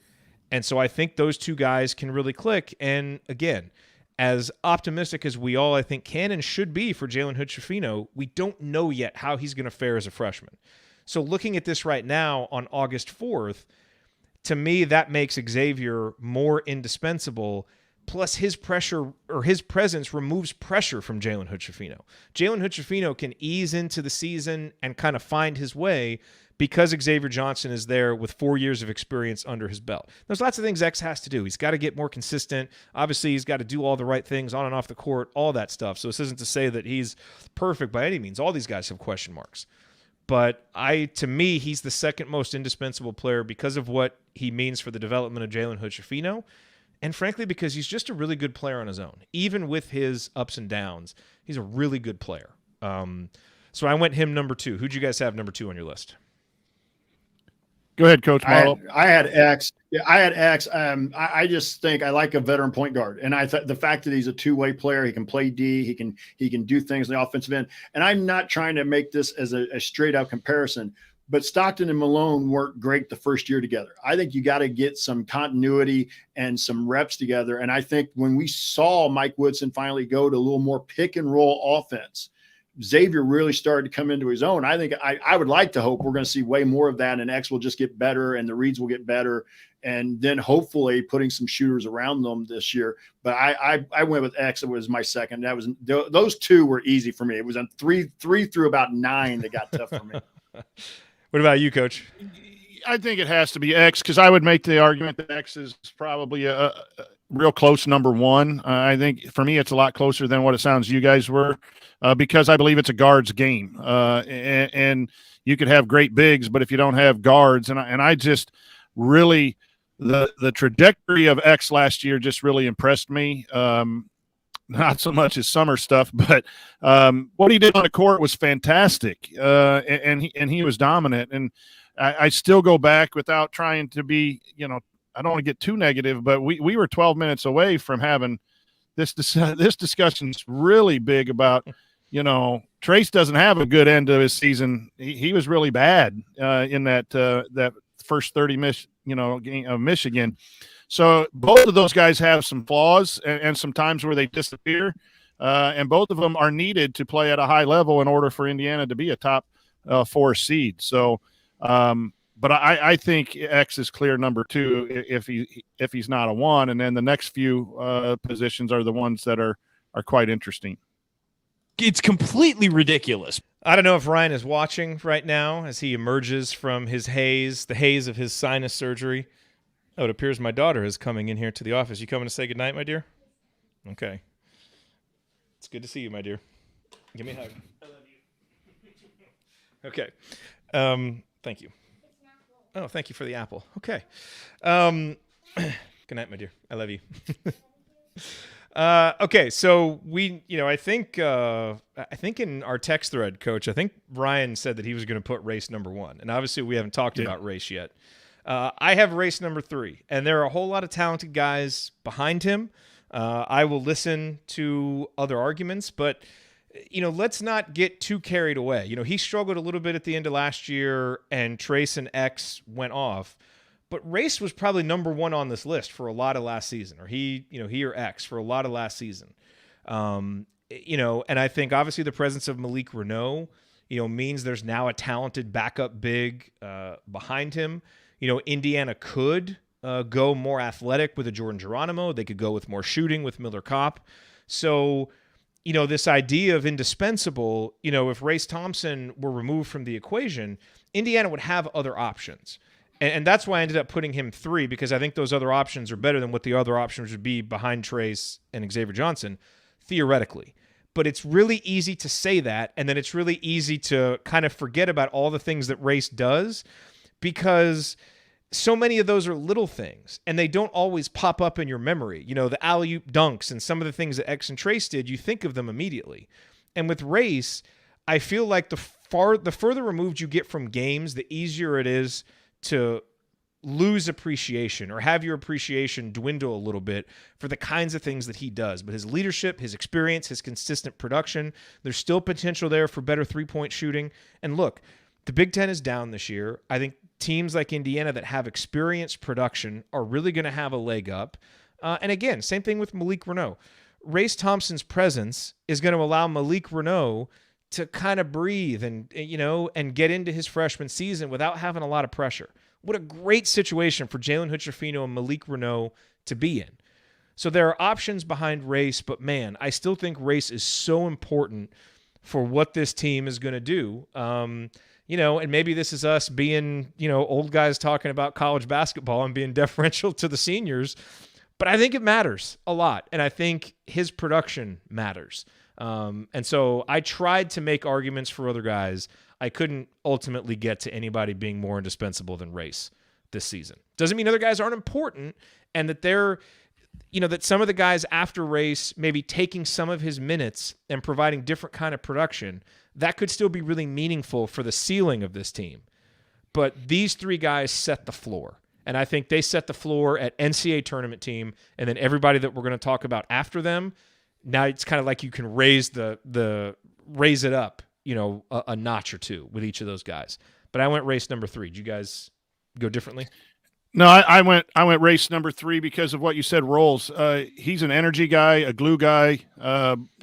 And so I think those two guys can really click. And again, as optimistic as we all, I think, can and should be for Jalen Hood-Schifino, we don't know yet how he's going to fare as a freshman. So looking at this right now on August 4th, to me, that makes Xavier more indispensable. Plus, his pressure or his presence removes pressure from Jalen Hood-Schifino. Jalen Hood-Schifino can ease into the season and kind of find his way because Xavier Johnson is there with 4 years of experience under his belt. There's lots of things X has to do. He's got to get more consistent. Obviously, he's got to do all the right things on and off the court, all that stuff. So this isn't to say that he's perfect by any means. All these guys have question marks. But to me, he's the second most indispensable player because of what he means for the development of Jalen Hood-Schifino, and frankly, because he's just a really good player on his own. Even with his ups and downs, he's a really good player. So I went him number 2. Who'd you guys have number 2 on your list? Go ahead, Coach Marlowe. I had X. Yeah, I had X. I just think I like a veteran point guard, and the fact that he's a two-way player, he can play D, he can do things in the offensive end. And I'm not trying to make this as a straight-out comparison, but Stockton and Malone worked great the first year together. I think you got to get some continuity and some reps together. And I think when we saw Mike Woodson finally go to a little more pick-and-roll offense, Xavier really started to come into his own. I think I would like to hope we're going to see way more of that, and X will just get better and the reads will get better, and then hopefully putting some shooters around them this year. But I went with X. It was my second. Those two were easy for me. It was on three through about 9 that got tough for me. What about you, Coach? I think it has to be X, because I would make the argument that X is probably a real close number 1. I think for me it's a lot closer than what it sounds you guys were, because I believe it's a guards game. And you could have great bigs, but if you don't have guards, and I just really the trajectory of X last year just really impressed me. Not so much his summer stuff, but what he did on the court was fantastic, and he was dominant. And I still go back without trying to be, I don't want to get too negative, but we were 12 minutes away from having this discussion's really big about, Trace doesn't have a good end of his season. He was really bad in that first 30 game of Michigan. So both of those guys have some flaws and some times where they disappear, and both of them are needed to play at a high level in order for Indiana to be a top 4 seed. So, but I think X is clear number 2 if he's not a 1, and then the next few positions are the ones that are quite interesting. It's completely ridiculous. I don't know if Ryan is watching right now as he emerges from his haze, the haze of his sinus surgery. Oh, it appears my daughter is coming in here to the office. You coming to say goodnight, my dear? Okay. It's good to see you, my dear. Give me a hug. I love you. Okay. Thank you. Oh, thank you for the apple. Okay. Good night, my dear. I love you. Okay, so I think in our text thread, Coach, I think Ryan said that he was going to put race number 1, and obviously we haven't talked about race yet. I have race number 3, and there are a whole lot of talented guys behind him. I will listen to other arguments, but let's not get too carried away. He struggled a little bit at the end of last year, and Trace and X went off. But Race was probably number 1 on this list for a lot of last season, or he or X for a lot of last season. And I think obviously the presence of Malik Renaud, means there's now a talented backup big behind him. Indiana could go more athletic with a Jordan Geronimo. They could go with more shooting with Miller Kopp. So, this idea of indispensable, if Race Thompson were removed from the equation, Indiana would have other options. And that's why I ended up putting him 3, because I think those other options are better than what the other options would be behind Trace and Xavier Johnson, theoretically. But it's really easy to say that, and then it's really easy to kind of forget about all the things that Race does, because so many of those are little things, and they don't always pop up in your memory. The alley-oop dunks and some of the things that X and Trace did, you think of them immediately. And with Race, I feel like the further removed you get from games, the easier it is to lose appreciation or have your appreciation dwindle a little bit for the kinds of things that he does. But his leadership, his experience, his consistent production, there's still potential there for better three-point shooting. And look, the Big Ten is down this year. I think teams like Indiana that have experienced production are really going to have a leg up. And again, same thing with Malik Reneau. Race Thompson's presence is going to allow Malik Reneau to kind of breathe and get into his freshman season without having a lot of pressure. What a great situation for Jalen Hood-Schifino and Malik Reneau to be in. So there are options behind Race, but man, I still think Race is so important for what this team is going to do. And maybe this is us being, old guys talking about college basketball and being deferential to the seniors, but I think it matters a lot. And I think his production matters. And so I tried to make arguments for other guys. I couldn't ultimately get to anybody being more indispensable than Race this season. Doesn't mean other guys aren't important, and that they're, that some of the guys after Race maybe taking some of his minutes and providing different kind of production, that could still be really meaningful for the ceiling of this team. But these 3 guys set the floor. And I think they set the floor at NCAA tournament team, and then everybody that we're going to talk about after them, now it's kind of like you can raise it up, a notch or 2 with each of those guys. But I went Race number 3. Did you guys go differently? No, I went Race number 3 because of what you said, roles. He's an energy guy, a glue guy,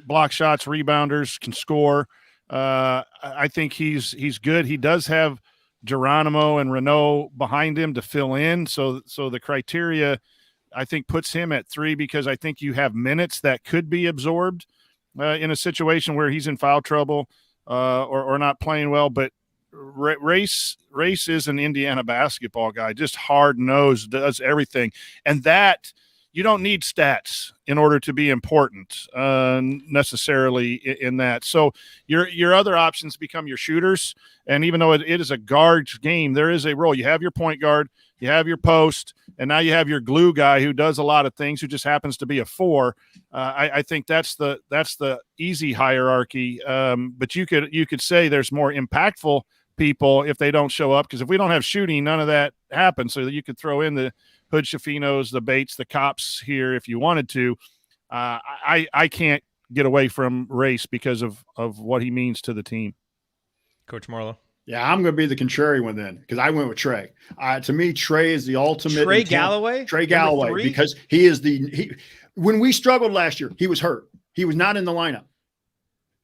block shots, rebounders, can score. I think he's good. He does have Geronimo and Reneau behind him to fill in. So the criteria, I think, puts him at 3 because I think you have minutes that could be absorbed in a situation where he's in foul trouble or not playing well. But Race is an Indiana basketball guy, just hard-nosed, does everything. And that you don't need stats in order to be important necessarily in that. So your other options become your shooters. And even though it is a guard's game, there is a role. You have your point guard, you have your post, and now you have your glue guy who does a lot of things, who just happens to be a 4. I think that's the easy hierarchy. But you could say there's more impactful people if they don't show up, because if we don't have shooting, none of that happens. So that you could throw in the Hood-Schifinos, the Bates, the Cops here if you wanted to. I can't get away from Race because of what he means to the team. Coach Marlowe. Yeah, I'm going to be the contrary one then, because I went with Trey. To me, Trey is the ultimate. Trey Galloway, because he is when we struggled last year, he was hurt. He was not in the lineup.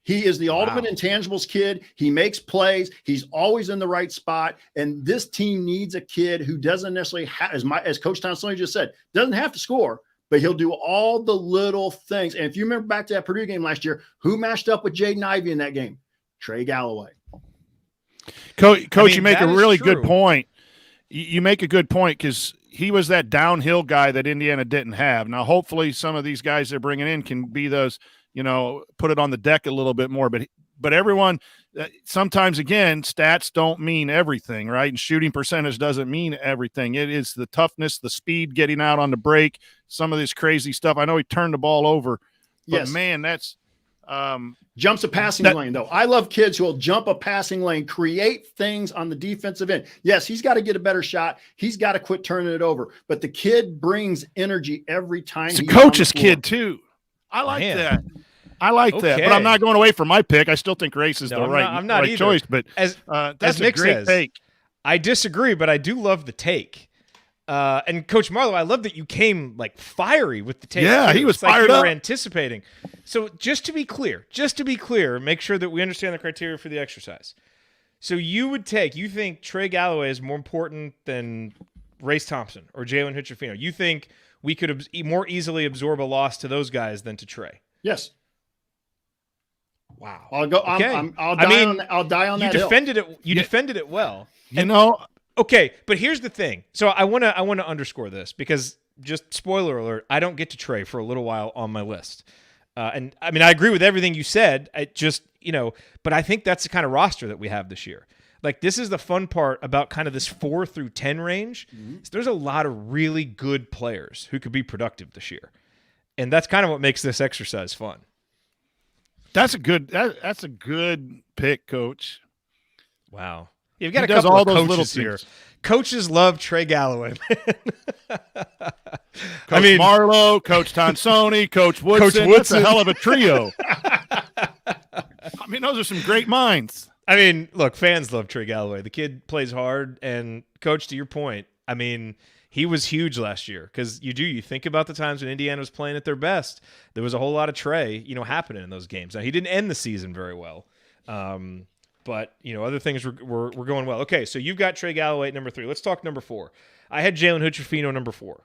He is the ultimate intangibles kid. He makes plays. He's always in the right spot. And this team needs a kid who doesn't necessarily have, as Coach Tonsilli just said, doesn't have to score, but he'll do all the little things. And if you remember back to that Purdue game last year, who matched up with Jaden Ivey in that game? Trey Galloway. Coach, you make a really good point. You make a good point because he was that downhill guy that Indiana didn't have. Now, hopefully some of these guys they're bringing in can be those, put it on the deck a little bit more. But everyone, sometimes, again, stats don't mean everything, right? And shooting percentage doesn't mean everything. It is the toughness, the speed, getting out on the break, some of this crazy stuff. I know he turned the ball over. But, yes. Man, that's jumps a passing lane, though. I love kids who will jump a passing lane, create things on the defensive end. Yes, he's got to get a better shot. He's got to quit turning it over. But the kid brings energy every time. It's a coach's kid, too. I like that. I like that, but I'm not going away from my pick. I still think Race is the right choice. But that's as Nick a great says, take. I disagree, but I do love the take. And Coach Marlowe, I love that you came fiery with the take. Yeah, he was fired up. up. Were anticipating. So just to be clear, make sure that we understand the criteria for the exercise. So you think Trey Galloway is more important than Race Thompson or Jalen Hood-Schifino? You think we could more easily absorb a loss to those guys than to Trey? Yes. Wow. I'll go. Okay. I'll die on you that hill. defended it. You defended it well. Okay, but here's the thing. So I want to underscore this because just spoiler alert, I don't get to Trey for a little while on my list. And I mean, I agree with everything you said. I just, but I think that's the kind of roster that we have this year. Like, this is the fun part about kind of this 4 through 10 range. Mm-hmm. So there's a lot of really good players who could be productive this year. And that's kind of what makes this exercise fun. That's a good pick, Coach. Wow. You've got a couple all of those coaches little here. Coaches love Trey Galloway. Coach Marlowe, Coach Tonsoni, Coach Woodson. That's a hell of a trio. I mean, those are some great minds. I mean, look, fans love Trey Galloway. The kid plays hard, and Coach, to your point, I mean, he was huge last year because you think about the times when Indiana was playing at their best. There was a whole lot of Trey, happening in those games. Now, he didn't end the season very well, but other things were going well. Okay, so you've got Trey Galloway at number 3. Let's talk number 4. I had Jalen Hood-Schifino number 4.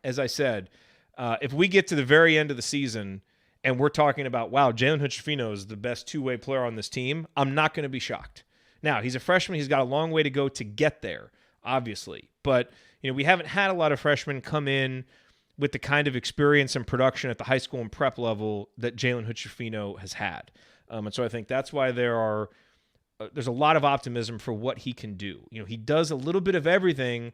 As I said, if we get to the very end of the season and we're talking about, wow, Jalen Hood-Schifino is the best two-way player on this team, I'm not going to be shocked. Now, he's a freshman. He's got a long way to go to get there, obviously. But we haven't had a lot of freshmen come in with the kind of experience and production at the high school and prep level that Jalen Hood-Schifino has had. And so I think that's why there's a lot of optimism for what he can do. He does a little bit of everything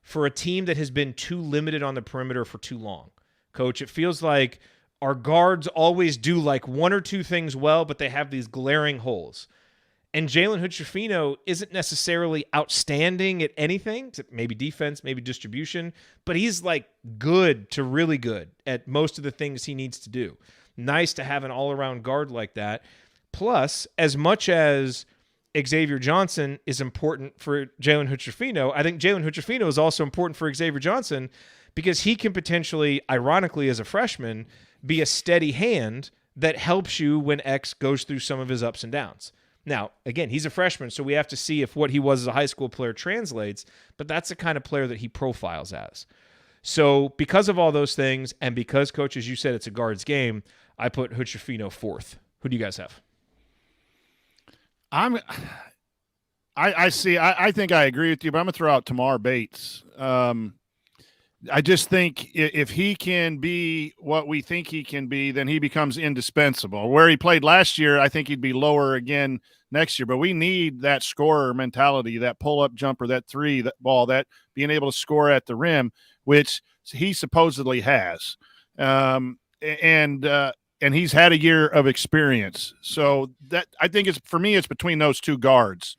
for a team that has been too limited on the perimeter for too long. Coach, it feels like our guards always do like one or two things well, but they have these glaring holes. And Jalen Hood-Schifino isn't necessarily outstanding at anything, maybe defense, maybe distribution, but he's like good to really good at most of the things he needs to do. Nice to have an all-around guard like that. Plus, as much as Xavier Johnson is important for Jalen Hood-Schifino, I think Jalen Hood-Schifino is also important for Xavier Johnson because he can potentially, ironically as a freshman, be a steady hand that helps you when X goes through some of his ups and downs. Now, again, he's a freshman, so we have to see if what he was as a high school player translates, but that's the kind of player that he profiles as. So because of all those things, and because, Coach, as you said, it's a guards game, I put Hood-Schifino 4th. Who do you guys have? I think I agree with you, but I'm going to throw out Tamar Bates. I just think if he can be what we think he can be, then he becomes indispensable. Where he played last year, I think he'd be lower again next year. But we need that scorer mentality, that pull-up jumper, that three, that ball, that being able to score at the rim, which he supposedly has. And he's had a year of experience. So that I think for me, it's between those two guards.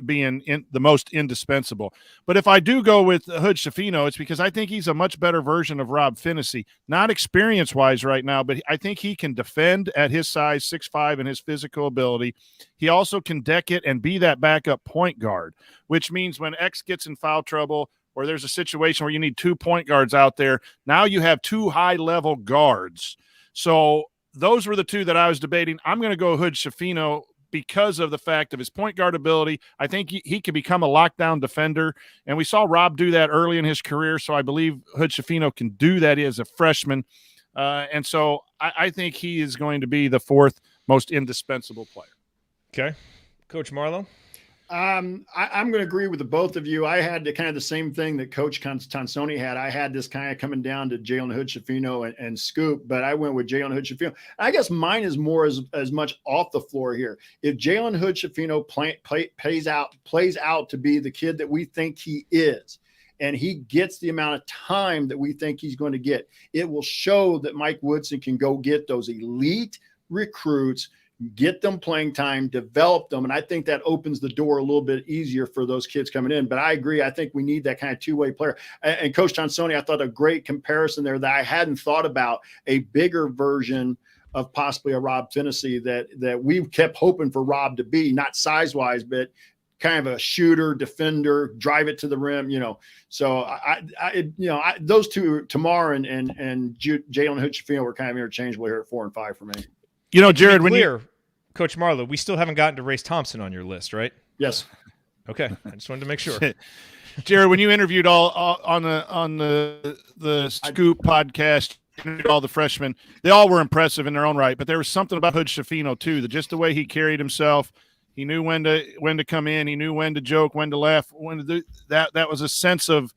Being the most indispensable. But if I do go with Hood-Schifino, it's because I think he's a much better version of Rob Finney. Not experience-wise right now, but I think he can defend at his size, 6'5", and his physical ability. He also can deck it and be that backup point guard, which means when X gets in foul trouble or there's a situation where you need 2 point guards out there, now you have 2 high-level guards. So those were the two that I was debating. I'm going to go Hood-Schifino because of the fact of his point guard ability. I think he can become a lockdown defender, and we saw Rob do that early in his career, so I believe Hood-Schifino can do that as a freshman. And so I think he is going to be the 4th most indispensable player. Okay. Coach Marlowe? I'm going to agree with the both of you. I had the same thing that Coach Tonsoni had. I had this kind of coming down to Jalen Hood-Schifino and Scoop, but I went with Jalen Hood-Schifino. I guess mine is more as much off the floor here. If Jalen Hood-Schifino plays out to be the kid that we think he is, and he gets the amount of time that we think he's going to get, it will show that Mike Woodson can go get those elite recruits, get them playing time, develop them. And I think that opens the door a little bit easier for those kids coming in. But I agree. I think we need that kind of two-way player. And Coach Tonsoni, I thought a great comparison there that I hadn't thought about, a bigger version of possibly a Rob Finney that we kept hoping for Rob to be, not size-wise, but kind of a shooter, defender, drive it to the rim, So those two, Tamar and Jalen Hood-Schifino, were kind of interchangeable here at 4 and 5 for me. Jared, Coach Marlowe, we still haven't gotten to Race Thompson on your list, right? Yes. Okay, I just wanted to make sure. Jared, when you interviewed all on the Scoop podcast, looking at all the freshmen, they all were impressive in their own right, but there was something about Hood Schifino too, that just the way he carried himself. He knew when to come in. He knew when to joke, when to laugh, when to do that. That was a sense of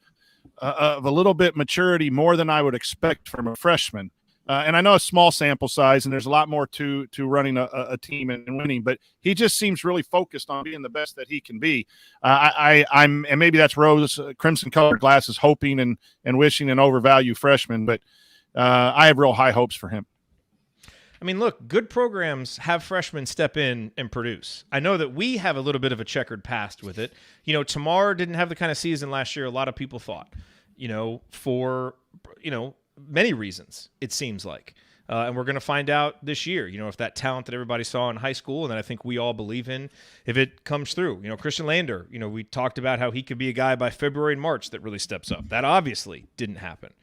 a little bit maturity, more than I would expect from a freshman. And I know a small sample size, and there's a lot more to running a team and winning, but he just seems really focused on being the best that he can be. I'm and maybe that's rose crimson colored glasses, hoping and wishing an overvalue freshman, but I have real high hopes for him. I mean, look, good programs have freshmen step in and produce. I know that we have a little bit of a checkered past with it. You know, Tamar didn't have the kind of season last year a lot of people thought, for, many reasons, it seems like. And we're going to find out this year, if that talent that everybody saw in high school and that I think we all believe in, if it comes through. Christian Lander, we talked about how he could be a guy by February and March that really steps up. That obviously didn't happen.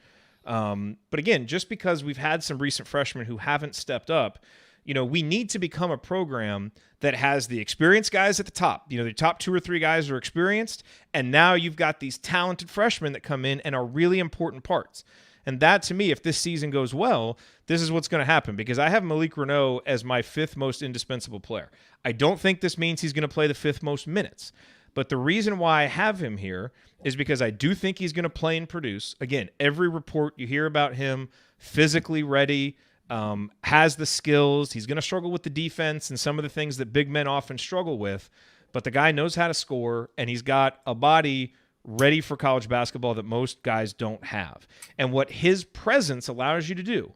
But again, just because we've had some recent freshmen who haven't stepped up, we need to become a program that has the experienced guys at the top. The top 2 or 3 guys are experienced, and now you've got these talented freshmen that come in and are really important parts. And that, to me, if this season goes well, this is what's going to happen, because I have Malik Reneau as my 5th most indispensable player. I don't think this means he's going to play the 5th most minutes. But the reason why I have him here is because I do think he's going to play and produce. Again, every report you hear about him, physically ready, has the skills. He's going to struggle with the defense and some of the things that big men often struggle with. But the guy knows how to score, and he's got a body ready for college basketball that most guys don't have. And what his presence allows you to do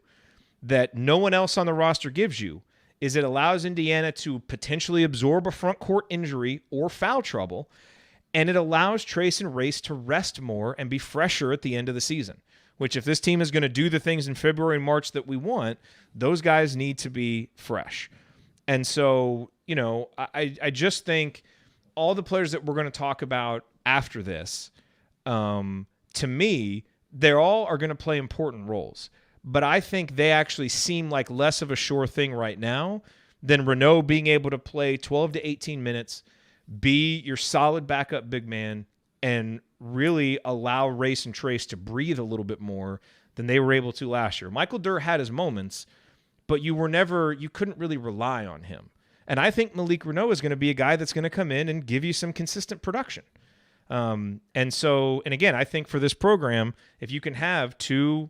that no one else on the roster gives you is it allows Indiana to potentially absorb a front court injury or foul trouble, and it allows Trace and Race to rest more and be fresher at the end of the season, which if this team is going to do the things in February and March that we want, those guys need to be fresh. And so, I just think all the players that we're going to talk about after this, to me, they all are going to play important roles. But I think they actually seem like less of a sure thing right now than Reneau being able to play 12 to 18 minutes, be your solid backup big man, and really allow Race and Trace to breathe a little bit more than they were able to last year. Michael Durr had his moments, but you couldn't really rely on him. And I think Malik Reneau is going to be a guy that's going to come in and give you some consistent production. And again, I think for this program, if you can have 2,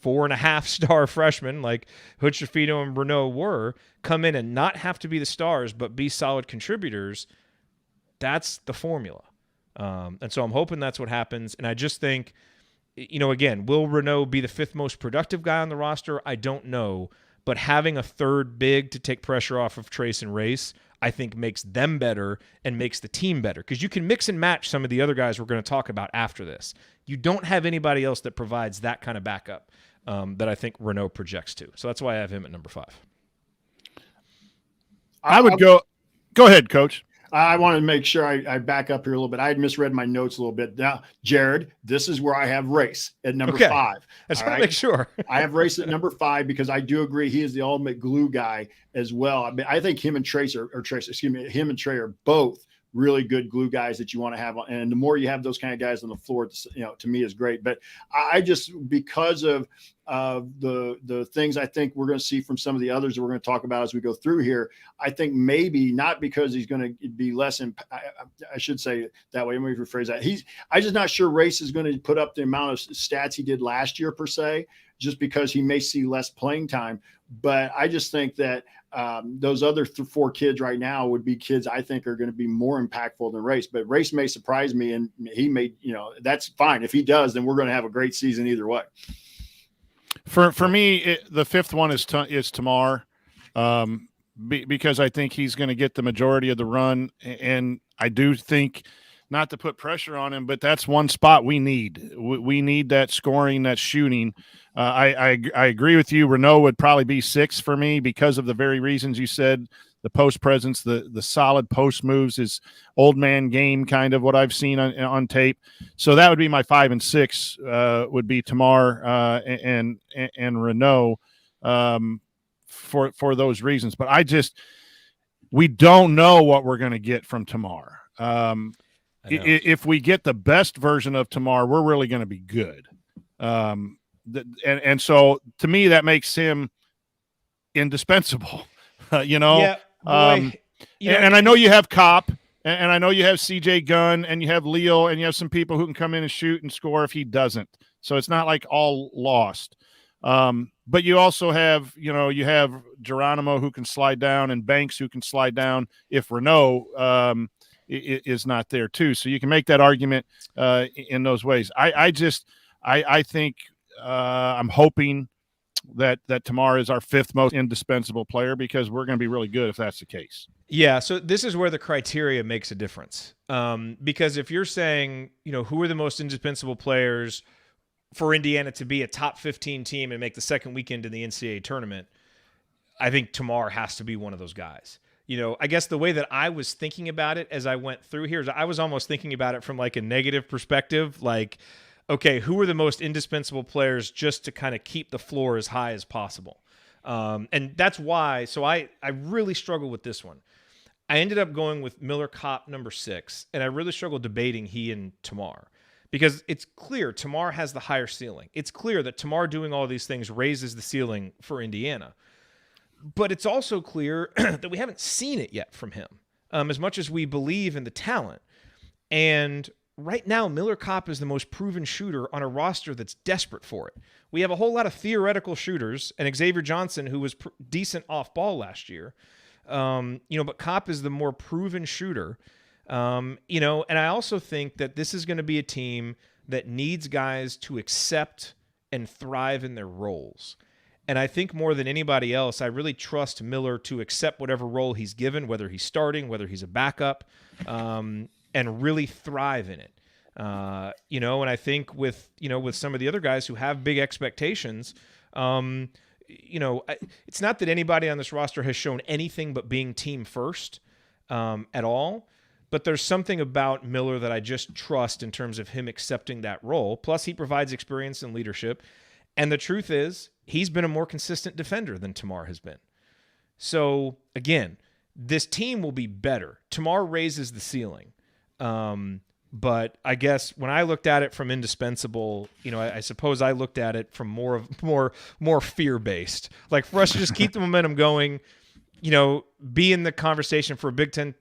4.5-star freshmen like Hood Schifino and Reneau were, come in and not have to be the stars, but be solid contributors, that's the formula. And so I'm hoping that's what happens. And I just think, again, will Reneau be the 5th most productive guy on the roster? I don't know. But having a 3rd big to take pressure off of Trace and Race, I think makes them better and makes the team better. Because you can mix and match some of the other guys we're going to talk about after this. You don't have anybody else that provides that kind of backup that I think Reneau projects to. So that's why I have him at number 5. I would go ahead, Coach. I want to make sure I back up here a little bit. I had misread my notes a little bit. Now, Jared, this is where I have Race at number 5. I just want to make sure. I have Race at number 5 because I do agree he is the ultimate glue guy as well. I mean, I think him and Trey are both really good glue guys that you want to have. And the more you have those kind of guys on the floor, to me is great. But I just, because of the things I think we're going to see from some of the others that we're going to talk about as we go through here, I think maybe not because he's going to be less, I should say that way. Let me rephrase that. I'm just not sure Race is going to put up the amount of stats he did last year per se, just because he may see less playing time. But I just think that those other 4 kids right now would be kids I think are going to be more impactful than Race. But Race may surprise me, and he may, that's fine. If he does, then we're going to have a great season either way. For me, the 5th one is Tamar, because I think he's going to get the majority of the run, and I do think, not to put pressure on him, but that's one spot we need. We need that scoring, that shooting. I agree with you. Reneau would probably be 6 for me because of the very reasons you said. The post presence, the solid post moves, his old man game, kind of what I've seen on tape. So that would be my 5 and 6. Would be Tamar and Reneau for those reasons. But we don't know what we're going to get from Tamar. If we get the best version of Tamar, we're really going to be good. And so to me, that makes him indispensable. Yeah, boy. And I know you have Kopp, and I know you have CJ Gunn, and you have Leo, and you have some people who can come in and shoot and score if he doesn't. So it's not like all lost. But you also have, you have Geronimo who can slide down and Banks who can slide down if Renault is not there too. So you can make that argument in those ways. I think I'm hoping that Tamar is our fifth most indispensable player, because we're going to be really good if that's the case. Yeah, so this is where the criteria makes a difference. Because if you're saying, who are the most indispensable players for Indiana to be a top 15 team and make the second weekend in the NCAA tournament, I think Tamar has to be one of those guys. I guess the way that I was thinking about it as I went through here is I was almost thinking about it from like a negative perspective, like, okay, who are the most indispensable players just to kind of keep the floor as high as possible? And that's why, so I really struggled with this one. I ended up going with Miller Kopp number 6, and I really struggled debating he and Tamar, because it's clear Tamar has the higher ceiling. It's clear that Tamar doing all these things raises the ceiling for Indiana. But it's also clear that we haven't seen it yet from him, as much as we believe in the talent. And right now, Miller Kopp is the most proven shooter on a roster that's desperate for it. We have a whole lot of theoretical shooters, and Xavier Johnson, who was decent off ball last year. But Kopp is the more proven shooter. And I also think that this is going to be a team that needs guys to accept and thrive in their roles. And I think more than anybody else, I really trust Miller to accept whatever role he's given, whether he's starting, whether he's a backup, and really thrive in it. And I think with some of the other guys who have big expectations, it's not that anybody on this roster has shown anything but being team first at all. But there's something about Miller that I just trust in terms of him accepting that role. Plus, he provides experience and leadership. And the truth is, he's been a more consistent defender than Tamar has been. So, again, this team will be better. Tamar raises the ceiling. But I guess when I looked at it from indispensable, I suppose I looked at it from more fear-based. Like, for us to just keep the momentum going, be in the conversation for a Big Ten,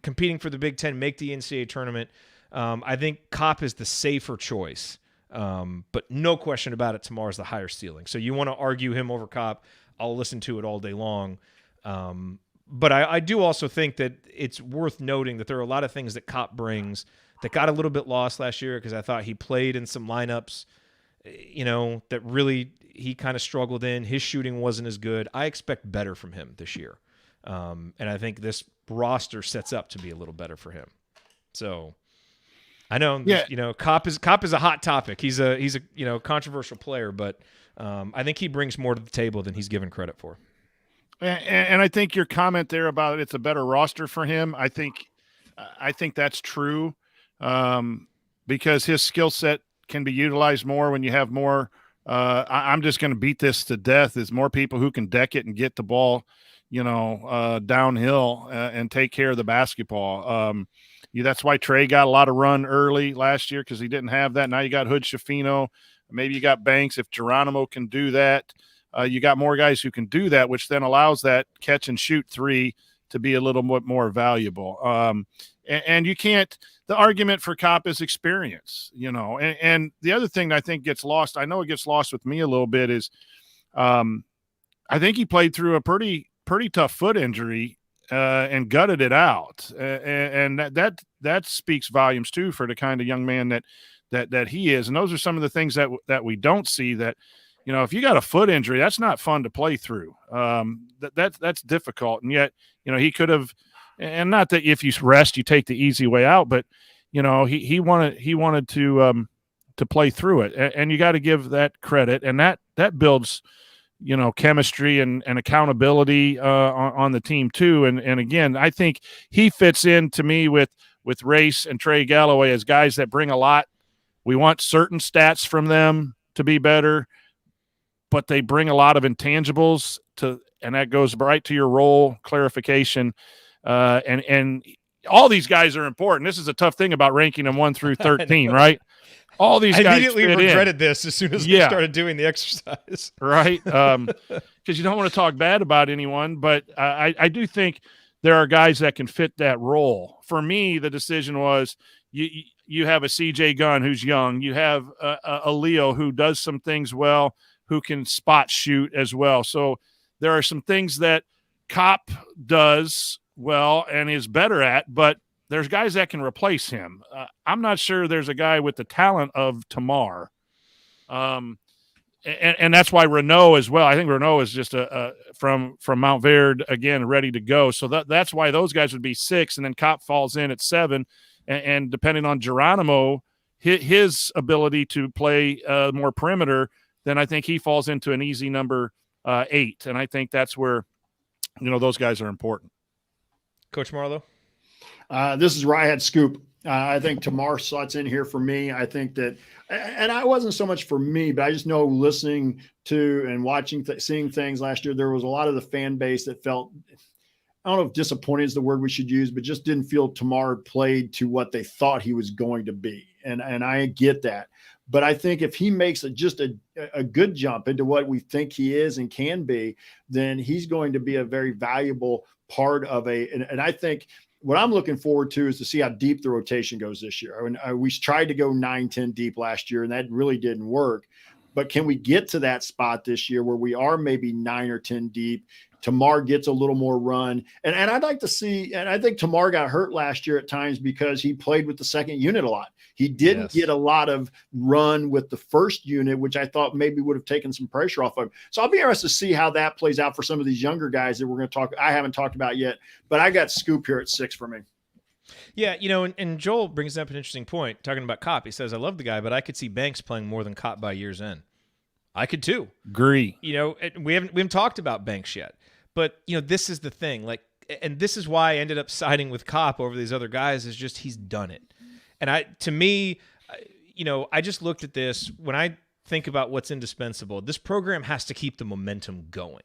competing for the Big Ten, make the NCAA tournament. I think Kopp is the safer choice. But no question about it, Tamar is the higher ceiling. So you want to argue him over Kopp, I'll listen to it all day long. But I do also think that it's worth noting that there are a lot of things that Kopp brings that got a little bit lost last year, because I thought he played in some lineups, that really he kind of struggled in. His shooting wasn't as good. I expect better from him this year. And I think this roster sets up to be a little better for him. So I know, Kopp is a hot topic. He's a controversial player, but I think he brings more to the table than he's given credit for. And I think your comment there about it's a better roster for him, I think that's true, because his skill set can be utilized more when you have more. I'm just going to beat this to death. Is more people who can deck it and get the ball, downhill and take care of the basketball. That's why Trey got a lot of run early last year, because he didn't have that. Now you got Hood Schifino. Maybe you got Banks. If Geronimo can do that, you got more guys who can do that, which then allows that catch and shoot three to be a little bit more valuable. And you can't – the argument for Kopp is experience, And the other thing that I think gets lost – I know it gets lost with me a little bit is I think he played through a pretty tough foot injury and gutted it out. And that speaks volumes too for the kind of young man that he is. And those are some of the things that we don't see that, if you got a foot injury, that's not fun to play through. That's difficult. And yet, he could have, and not that if you rest, you take the easy way out, but he wanted to play through it. And you got to give that credit. And that builds, chemistry and accountability on the team too. And again, I think he fits in to me with Race and Trey Galloway as guys that bring a lot. We want certain stats from them to be better, but they bring a lot of intangibles and that goes right to your role clarification. And all these guys are important. This is a tough thing about ranking them 1 through 13, right? all these I guys immediately fit regretted in. this as soon as we Yeah. started doing the exercise. Right? Because you don't want to talk bad about anyone, but I do think there are guys that can fit that role. For me, the decision was you have a CJ Gunn who's young. You have a Leo who does some things well, who can spot shoot as well. So there are some things that Kopp does well and is better at, but there's guys that can replace him. I'm not sure there's a guy with the talent of Tamar. And that's why Renault as well. I think Renault is just from Mount Verde again, ready to go. So that's why those guys would be 6, and then Kopp falls in at 7. And depending on Geronimo, his ability to play more perimeter, then I think he falls into an easy number 8. And I think that's where those guys are important. Coach Marlowe. This is where I had Scoop. I think Tamar slots in here for me. I think that, and I wasn't so much for me, but I just know listening to and watching, seeing things last year, there was a lot of the fan base that felt, I don't know if disappointed is the word we should use, but just didn't feel Tamar played to what they thought he was going to be. And I get that. But I think if he makes just a good jump into what we think he is and can be, then he's going to be a very valuable part of and I think what I'm looking forward to is to see how deep the rotation goes this year. I mean, we tried to go 9-10 deep last year, and that really didn't work. But can we get to that spot this year where we are maybe 9 or 10 deep? Tamar gets a little more run. And I'd like to see, and I think Tamar got hurt last year at times because he played with the second unit a lot. He didn't get a lot of run with the first unit, which I thought maybe would have taken some pressure off of him. So I'll be interested to see how that plays out for some of these younger guys that we're going to talk. I haven't talked about yet, but I got Scoop here at 6 for me. Yeah, and Joel brings up an interesting point talking about Kopp. He says, I love the guy, but I could see Banks playing more than Kopp by year's end. I could too. Agree. We haven't talked about Banks yet. But, this is the thing, and this is why I ended up siding with Kopp over these other guys, is just he's done it. And I just looked at this. When I think about what's indispensable, this program has to keep the momentum going.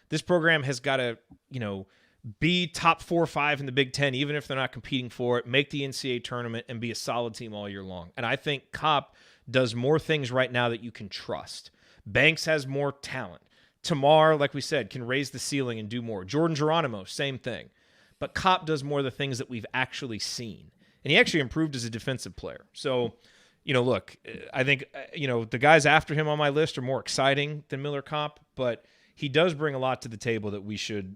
This program has got to, be top 4 or 5 in the Big Ten, even if they're not competing for it, make the NCAA tournament, and be a solid team all year long. And I think Kopp does more things right now that you can trust. Banks has more talent. Tamar, like we said, can raise the ceiling and do more. Jordan Geronimo, same thing. But Kopp does more of the things that we've actually seen. And he actually improved as a defensive player. So, look, I think, the guys after him on my list are more exciting than Miller Kopp, but he does bring a lot to the table that we should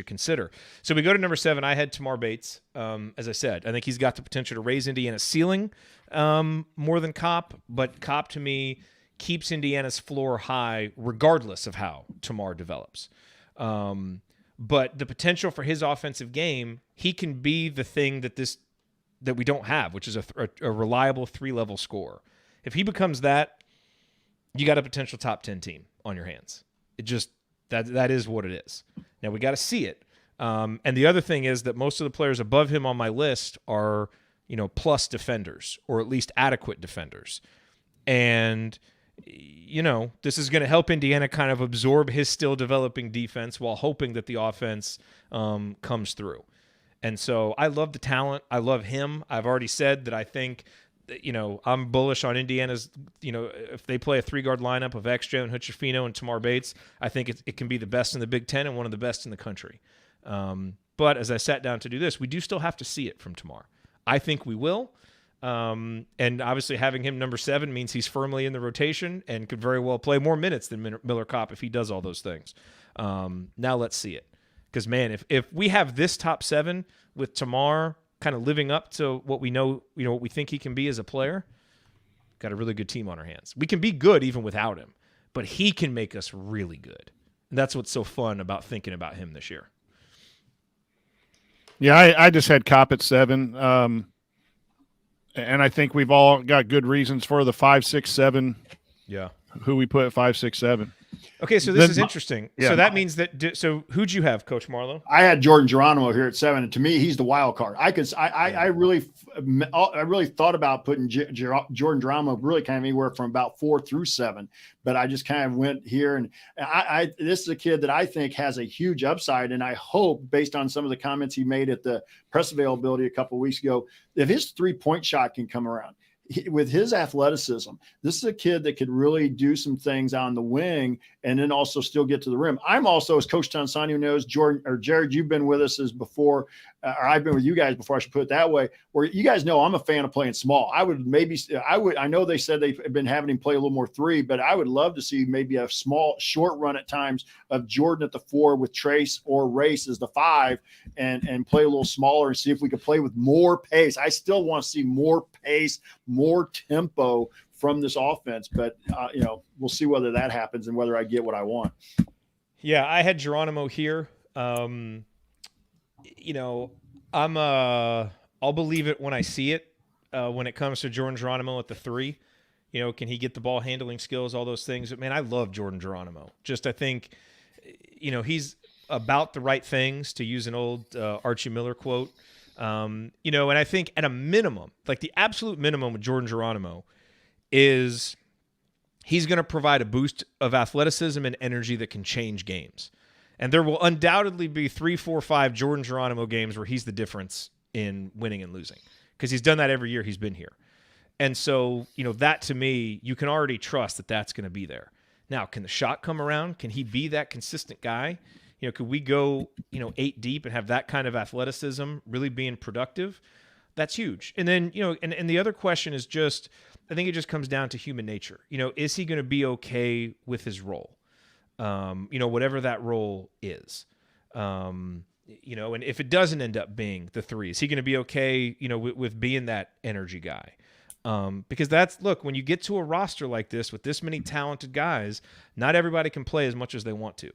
consider. So we go to number 7. I had Tamar Bates. As I said, I think he's got the potential to raise Indiana's ceiling more than Kopp, but Kopp to me keeps Indiana's floor high regardless of how Tamar develops. But the potential for his offensive game, he can be the thing that we don't have, which is a reliable 3-level scorer. If he becomes that, you got a potential top 10 team on your hands. It just that is what it is. Now we got to see it. And the other thing is that most of the players above him on my list are, plus defenders, or at least adequate defenders. And this is going to help Indiana kind of absorb his still developing defense while hoping that the offense comes through. And so I love the talent. I love him. I've already said that I think that, I'm bullish on Indiana's, if they play a 3-guard lineup of Ekstrom, Hutchefino, and Tamar Bates, I think it can be the best in the Big Ten and one of the best in the country. But as I sat down to do this, we do still have to see it from Tamar. I think we will. And obviously having him number 7 means he's firmly in the rotation and could very well play more minutes than Miller Kopp if he does all those things. Now let's see it. Because, man, if we have this top 7 with Tamar kind of living up to what we know, what we think he can be as a player, got a really good team on our hands. We can be good even without him, but he can make us really good. And that's what's so fun about thinking about him this year. Yeah, I just had Kopp at 7. And I think we've all got good reasons for the 5, 6, 7. Yeah. Who we put at 5, 6, 7. Okay, so this is interesting. Yeah. So that means that. So who'd you have, Coach Marlowe? I had Jordan Geronimo here at 7, and to me, he's the wild card. I really thought about putting Jordan Geronimo really kind of anywhere from about 4 through 7, but I just kind of went here, and this is a kid that I think has a huge upside, and I hope, based on some of the comments he made at the press availability a couple of weeks ago, if his 3-point shot can come around. with his athleticism, this is a kid that could really do some things on the wing and then also still get to the rim. I'm also, as Coach Tonsani knows, Jordan or Jared, you've been with us as before, or I've been with you guys before, I should put it that way, where you guys know I'm a fan of playing small. I know they said they've been having him play a little more three, but I would love to see maybe a small, short run at times of Jordan at the 4 with Trace or Race as the 5 and play a little smaller and see if we could play with more pace. I still want to see more pace, more tempo from this offense, but we'll see whether that happens and whether I get what I want. Yeah, I had Geronimo here. I'll believe it when I see it. When it comes to Jordan Geronimo at the 3, can he get the ball handling skills, all those things? But man, I love Jordan Geronimo. I think, he's about the right things, to use an old Archie Miller quote. And I think at a minimum, like the absolute minimum with Jordan Geronimo is he's going to provide a boost of athleticism and energy that can change games. And there will undoubtedly be 3, 4, 5 Jordan Geronimo games where he's the difference in winning and losing, because he's done that every year he's been here. And so, that to me, you can already trust that that's going to be there. Now, can the shot come around? Can he be that consistent guy? Could we go, 8 deep and have that kind of athleticism really being productive? That's huge. And then, and the other question is just, I think it just comes down to human nature. Is he going to be okay with his role? Whatever that role is. And if it doesn't end up being the 3, is he going to be okay, with being that energy guy? Because when you get to a roster like this with this many talented guys, not everybody can play as much as they want to.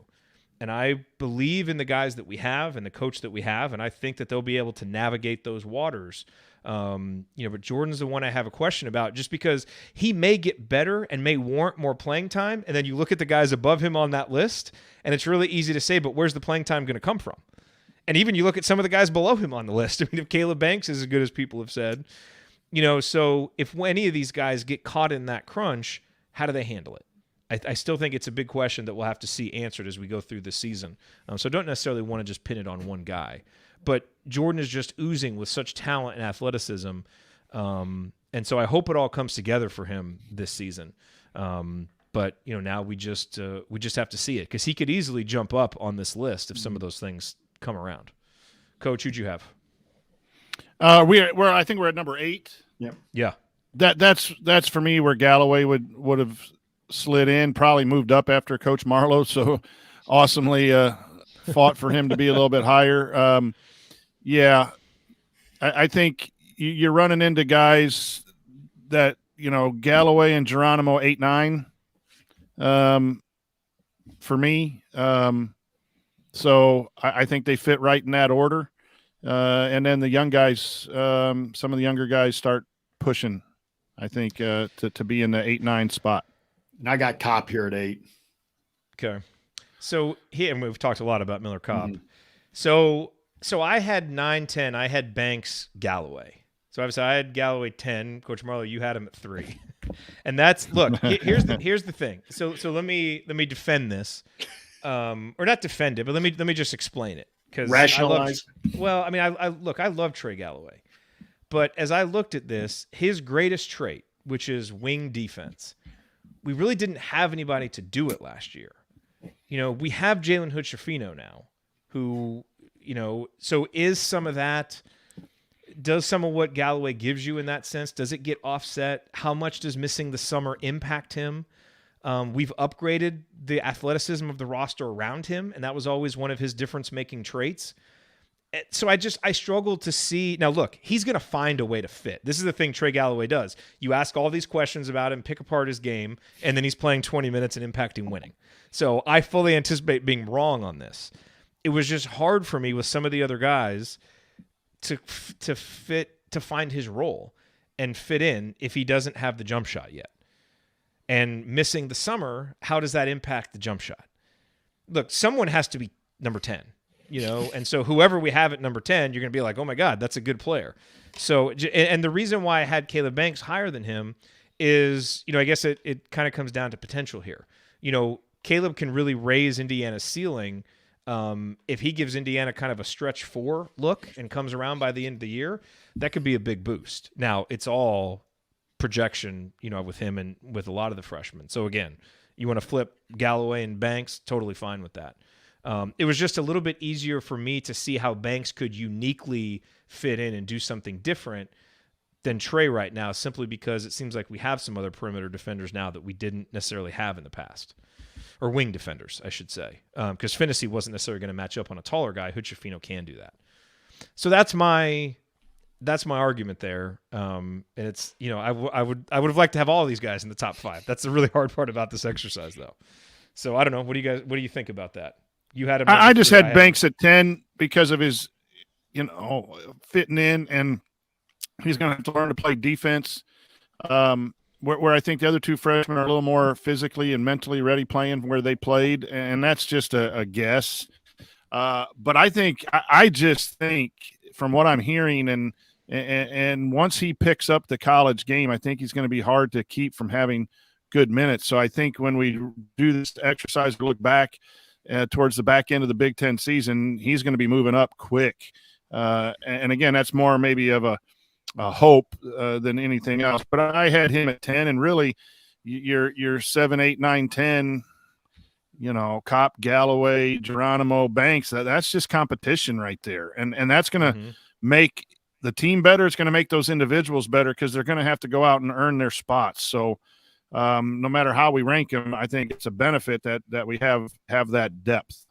And I believe in the guys that we have and the coach that we have, and I think that they'll be able to navigate those waters. But Jordan's the one I have a question about, just because he may get better and may warrant more playing time. And then you look at the guys above him on that list, and it's really easy to say, but where's the playing time going to come from? And even you look at some of the guys below him on the list. I mean, if Caleb Banks is as good as people have said, so if any of these guys get caught in that crunch, how do they handle it? I still think it's a big question that we'll have to see answered as we go through this season. So I don't necessarily want to just pin it on one guy. But Jordan is just oozing with such talent and athleticism. And so I hope it all comes together for him this season. But now we just have to see it, because he could easily jump up on this list if some of those things come around. Coach, who'd you have? I think we're at number 8. Yep. Yeah. That's for me where Galloway would have slid in, probably moved up after Coach Marlowe. So awesomely fought for him to be a little bit higher. I think you're running into guys that, Galloway and Geronimo 8, 9 for me. So I think they fit right in that order. And then the young guys, some of the younger guys start pushing, I think, to be in the 8, 9 spot. And I got Kopp here at 8. Okay. So and we've talked a lot about Miller Kopp. Mm-hmm. So I had 9, 10. I had Banks, Galloway. So obviously I had Galloway 10. Coach Marlowe, you had him at 3. And here's the thing. So let me defend this, or not defend it, but let me just explain it. Because rationalize. I love Trey Galloway, but as I looked at this, his greatest trait, which is wing defense, we really didn't have anybody to do it last year. We have Jalen Hood-Schifino now, who, so is some of that, does some of what Galloway gives you in that sense, does it get offset? How much does missing the summer impact him? We've upgraded the athleticism of the roster around him, and that was always one of his difference-making traits. So I struggled to see. Now, look, he's going to find a way to fit. This is the thing Trey Galloway does. You ask all these questions about him, pick apart his game, and then he's playing 20 minutes and impacting winning. So I fully anticipate being wrong on this. It was just hard for me with some of the other guys to find his role and fit in if he doesn't have the jump shot yet. And missing the summer, how does that impact the jump shot? Look, someone has to be number 10. And so whoever we have at number 10, you're going to be like, oh my God, that's a good player. So, and the reason why I had Caleb Banks higher than him is, I guess it kind of comes down to potential here. Caleb can really raise Indiana's ceiling if he gives Indiana kind of a stretch 4 look and comes around by the end of the year. That could be a big boost. Now, it's all projection, with him and with a lot of the freshmen. So again, you want to flip Galloway and Banks, totally fine with that. It was just a little bit easier for me to see how Banks could uniquely fit in and do something different than Trey right now, simply because it seems like we have some other perimeter defenders now that we didn't necessarily have in the past. Or wing defenders, I should say. Because Finney wasn't necessarily going to match up on a taller guy. Hood-Schifino can do that. So that's my argument there. And it's, I would have liked to have all of these guys in the top 5. That's the really hard part about this exercise, though. So I don't know. What do you think about that? You had him. I just had Banks at 10 because of his, fitting in, and he's going to have to learn to play defense. Where I think the other 2 freshmen are a little more physically and mentally ready playing where they played, and that's just a guess. But I just think from what I'm hearing, and once he picks up the college game, I think he's going to be hard to keep from having good minutes. So I think when we do this exercise, we look back towards the back end of the Big Ten season, he's going to be moving up quick. And again, that's more maybe of a hope than anything else. But I had him at 10, and really your 7, 8, 9, 10, Kopp, Galloway, Geronimo, Banks, that's just competition right there. And that's going to make the team better. It's going to make those individuals better because they're going to have to go out and earn their spots. So no matter how we rank them, I think it's a benefit that we have that depth.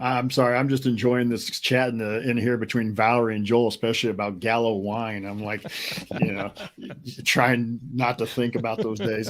I'm sorry. I'm just enjoying this chat in here between Valerie and Joel, especially about Gallo wine. I'm like, trying not to think about those days.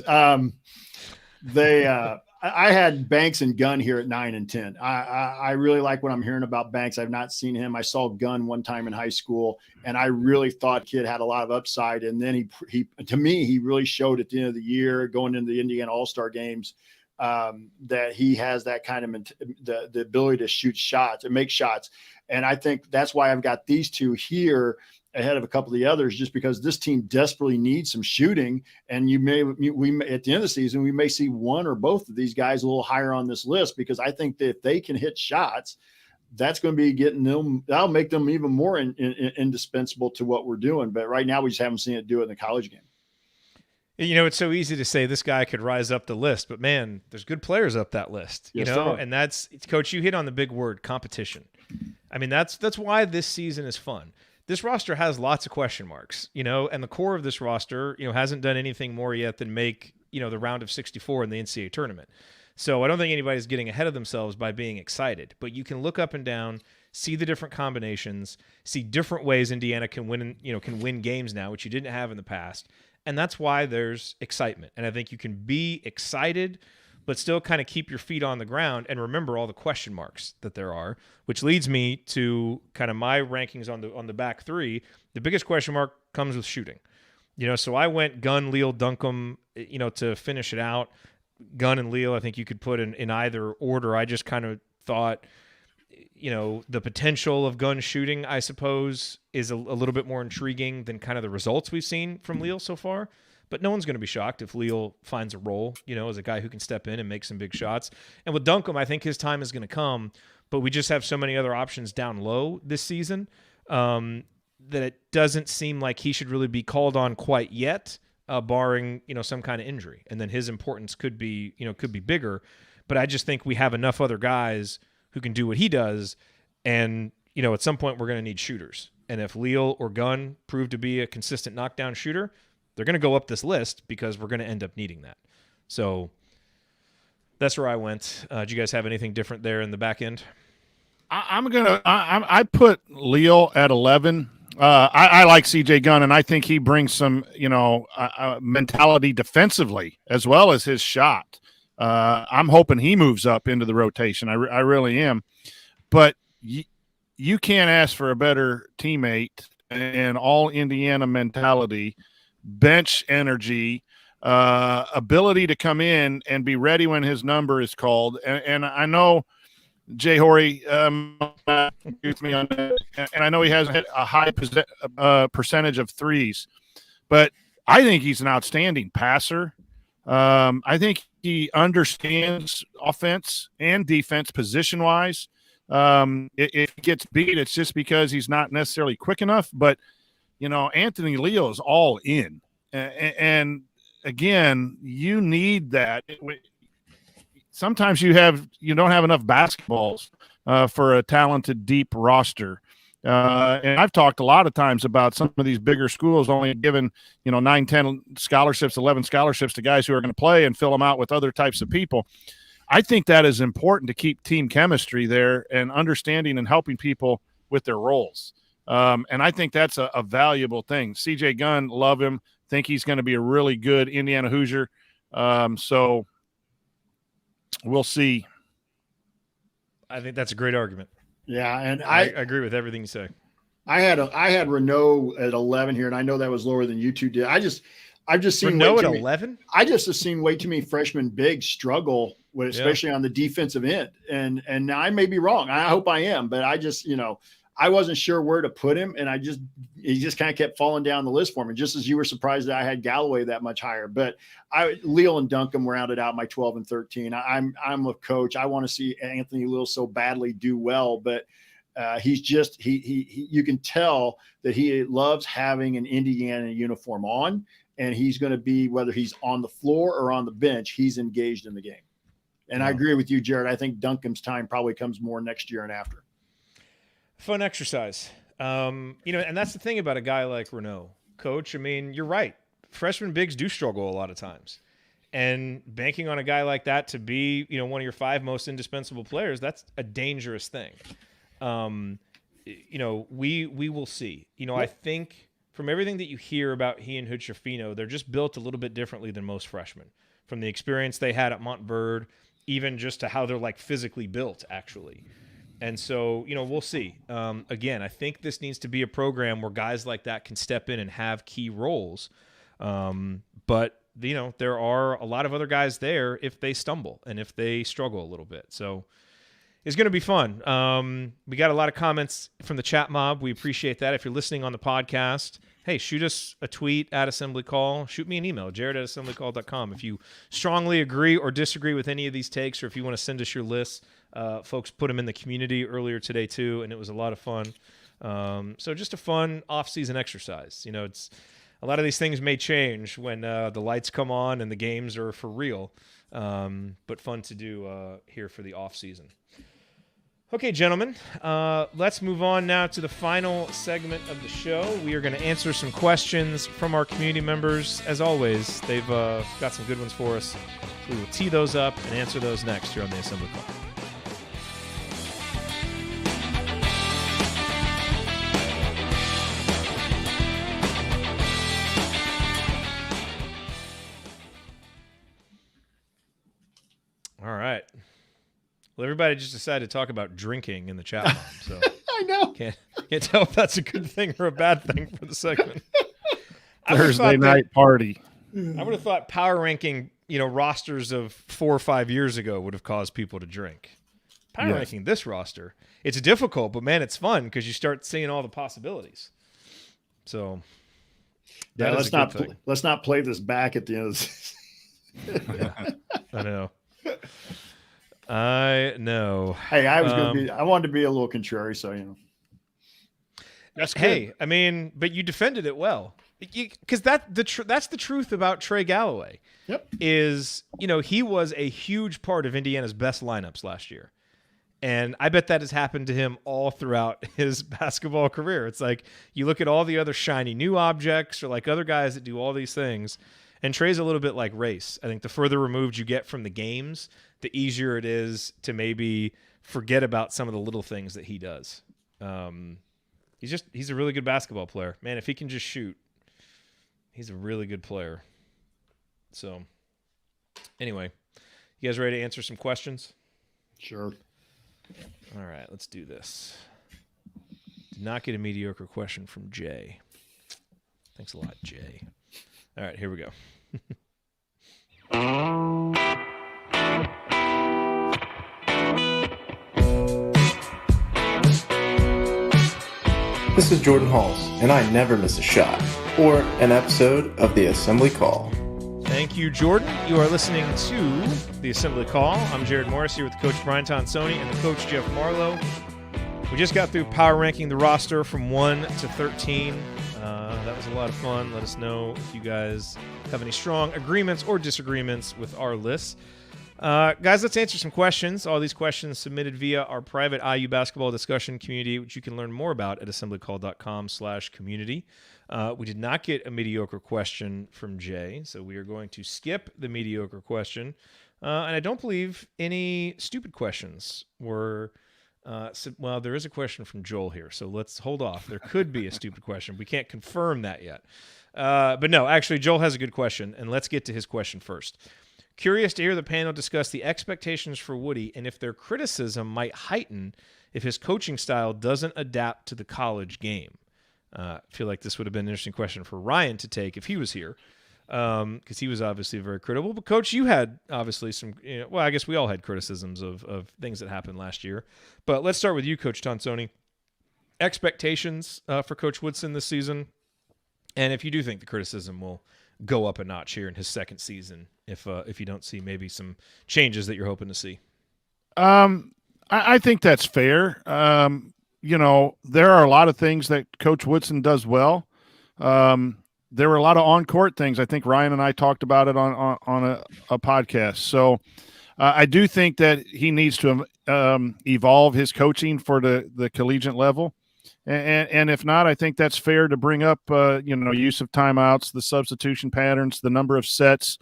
I had Banks and Gunn here at 9 and 10. I really like what I'm hearing about Banks. I've not seen him. I saw Gunn one time in high school, and I really thought kid had a lot of upside. And then he to me, he really showed at the end of the year, going into the Indiana All-Star games, that he has that kind of the ability to shoot shots and make shots. And I think that's why I've got these 2 here ahead of a couple of the others, just because this team desperately needs some shooting. And we may at the end of the season, we may see one or both of these guys a little higher on this list, because I think that if they can hit shots, that's going to be getting them, that'll make them even more indispensable to what we're doing. But right now we just haven't seen it do it in the college game. It's so easy to say this guy could rise up the list, but man, there's good players up that list, and that's, Coach, you hit on the big word, competition. I mean, that's why this season is fun. This roster has lots of question marks, and the core of this roster, hasn't done anything more yet than make, the round of 64 in the NCAA tournament. So I don't think anybody's getting ahead of themselves by being excited, but you can look up and down, see the different combinations, see different ways Indiana can win games now, which you didn't have in the past. And that's why there's excitement. And I think you can be excited, but still kind of keep your feet on the ground and remember all the question marks that there are, which leads me to kind of my rankings on the back 3. The biggest question mark comes with shooting. So I went Gunn, Leal, Duncombe, to finish it out. Gunn and Leal, I think you could put in either order. I just kind of thought, the potential of Gunn shooting, I suppose, is a little bit more intriguing than kind of the results we've seen from Leal so far. But no one's going to be shocked if Leal finds a role, as a guy who can step in and make some big shots. And with Duncombe, I think his time is going to come, but we just have so many other options down low this season that it doesn't seem like he should really be called on quite yet, barring, some kind of injury. And then his importance could be bigger. But I just think we have enough other guys who can do what he does. And, at some point we're going to need shooters. And if Leal or Gunn prove to be a consistent knockdown shooter, they're going to go up this list because we're going to end up needing that. So that's where I went. Do you guys have anything different there in the back end? I put Leal at 11. I like CJ Gunn, and I think he brings some, mentality defensively as well as his shot. I'm hoping he moves up into the rotation. I really am. But you can't ask for a better teammate and all Indiana mentality, bench energy, ability to come in and be ready when his number is called. And I know Jay Horry agrees me on that, and I know he has a high percentage of threes, but I think he's an outstanding passer. I think he understands offense and defense position-wise. If he gets beat, it's just because he's not necessarily quick enough, but Anthony Leo is all in. And again, you need that. Sometimes you don't have enough basketballs for a talented, deep roster. And I've talked a lot of times about some of these bigger schools only giving, 9, 10 scholarships, 11 scholarships to guys who are going to play and fill them out with other types of people. I think that is important to keep team chemistry there and understanding and helping people with their roles. And I think that's a valuable thing. CJ Gunn, love him. Think he's going to be a really good Indiana Hoosier. So we'll see. I think that's a great argument. Yeah, and I agree with everything you say. I had Renault at 11 here, and I know that was lower than you two did. I've just seen Renault at 11. I just have seen way too many freshmen bigs struggle with, especially on the defensive end. And now I may be wrong. I hope I am, but I just I wasn't sure where to put him, and he just kind of kept falling down the list for me. Just as you were surprised that I had Galloway that much higher, but Leal and Duncan rounded out my 12 and 13. I'm a coach. I want to see Anthony Leal so badly do well, but he's just you can tell that he loves having an Indiana uniform on, and he's going to be, whether he's on the floor or on the bench, he's engaged in the game. And I agree with you, Jared. I think Duncan's time probably comes more next year and after. Fun exercise. And that's the thing about a guy like Renault. Coach, I mean, you're right. Freshman bigs do struggle a lot of times. And banking on a guy like that to be, one of your 5 most indispensable players, that's a dangerous thing. We will see. I think from everything that you hear about he and Hood-Schifino, they're just built a little bit differently than most freshmen. From the experience they had at Montverde, even just to how they're like physically built, actually. And so, we'll see. Again, I think this needs to be a program where guys like that can step in and have key roles. But, there are a lot of other guys there if they stumble and if they struggle a little bit. So it's going to be fun. We got a lot of comments from the chat mob. We appreciate that. If you're listening on the podcast, hey, shoot us a tweet at Assembly Call. Shoot me an email, jared@assemblycall.com. If you strongly agree or disagree with any of these takes, or if you want to send us your lists, folks put them in the community earlier today too, and it was a lot of fun. So just a fun off-season exercise. It's a lot of these things may change when the lights come on and the games are for real, but fun to do here for the off-season. Okay, gentlemen, let's move on now to the final segment of the show. We are going to answer some questions from our community members. As always, they've got some good ones for us. We will tee those up and answer those next here on the Assembly Call. All right. Well, everybody just decided to talk about drinking in the chat room, so I know. Can't tell if that's a good thing or a bad thing for the segment. Thursday night party. I would have thought power ranking, rosters of 4 or 5 years ago would have caused people to drink. Power ranking this roster, it's difficult, but man, it's fun because you start seeing all the possibilities. So let's not play this back at the end of the season. I know. I know. Hey, I wanted to be a little contrary, so That's good. Hey, I mean, but you defended it well, because that's the truth about Trey Galloway. Yep. Is he was a huge part of Indiana's best lineups last year, and I bet that has happened to him all throughout his basketball career. It's like you look at all the other shiny new objects, or like other guys that do all these things. And Trey's a little bit like Race. I think the further removed you get from the games, the easier it is to maybe forget about some of the little things that he does. He's a really good basketball player. Man, if he can just shoot, he's a really good player. So, anyway, you guys ready to answer some questions? Sure. All right, let's do this. Did not get a mediocre question from Jay. Thanks a lot, Jay. All right, here we go. This is Jordan Halls, and I never miss a shot or an episode of the Assembly Call. Thank you, Jordan. You are listening to the Assembly Call. I'm Jared Morris here with Coach Brian Tonsoni and the Coach Jeff Marlowe. We just got through power ranking the roster from 1 to 13. That was a lot of fun. Let us know if you guys have any strong agreements or disagreements with our lists. Guys, let's answer some questions. All these questions submitted via our private IU basketball discussion community, which you can learn more about at assemblycall.com/community. We did not get a mediocre question from Jay, so we are going to skip the mediocre question. And I don't believe any stupid questions were... well, there is a question from Joel here, so let's hold off. There could be a stupid question. We can't confirm that yet. But no, actually, Joel has a good question, and let's get to his question first. Curious to hear the panel discuss the expectations for Woody and if their criticism might heighten if his coaching style doesn't adapt to the college game. I feel like this would have been an interesting question for Ryan to take if he was here, because he was obviously very critical. But, Coach, you had obviously some, well, I guess we all had criticisms of things that happened last year. But let's start with you, Coach Tonsoni. Expectations for Coach Woodson this season, and if you do think the criticism will go up a notch here in his second season, if you don't see maybe some changes that you're hoping to see. I think that's fair. There are a lot of things that Coach Woodson does well. There were a lot of on-court things. I think Ryan and I talked about it on a podcast. So I do think that he needs to evolve his coaching for the collegiate level. And if not, I think that's fair to bring up, use of timeouts, the substitution patterns, the number of sets.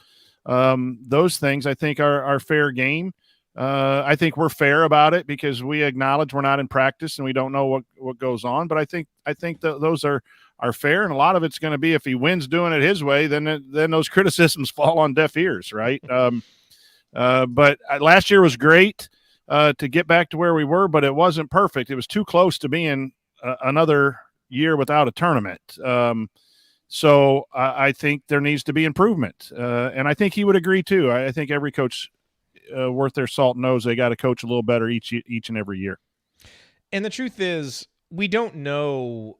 Those things I think are fair game. I think we're fair about it because we acknowledge we're not in practice and we don't know what goes on. But I think that those are fair, and a lot of it's going to be if he wins doing it his way, then those criticisms fall on deaf ears, right? But last year was great to get back to where we were, but it wasn't perfect. It was too close to being another year without a tournament. So I think there needs to be improvement, and I think he would agree too. I think every coach worth their salt knows they got to coach a little better each and every year. And the truth is, we don't know.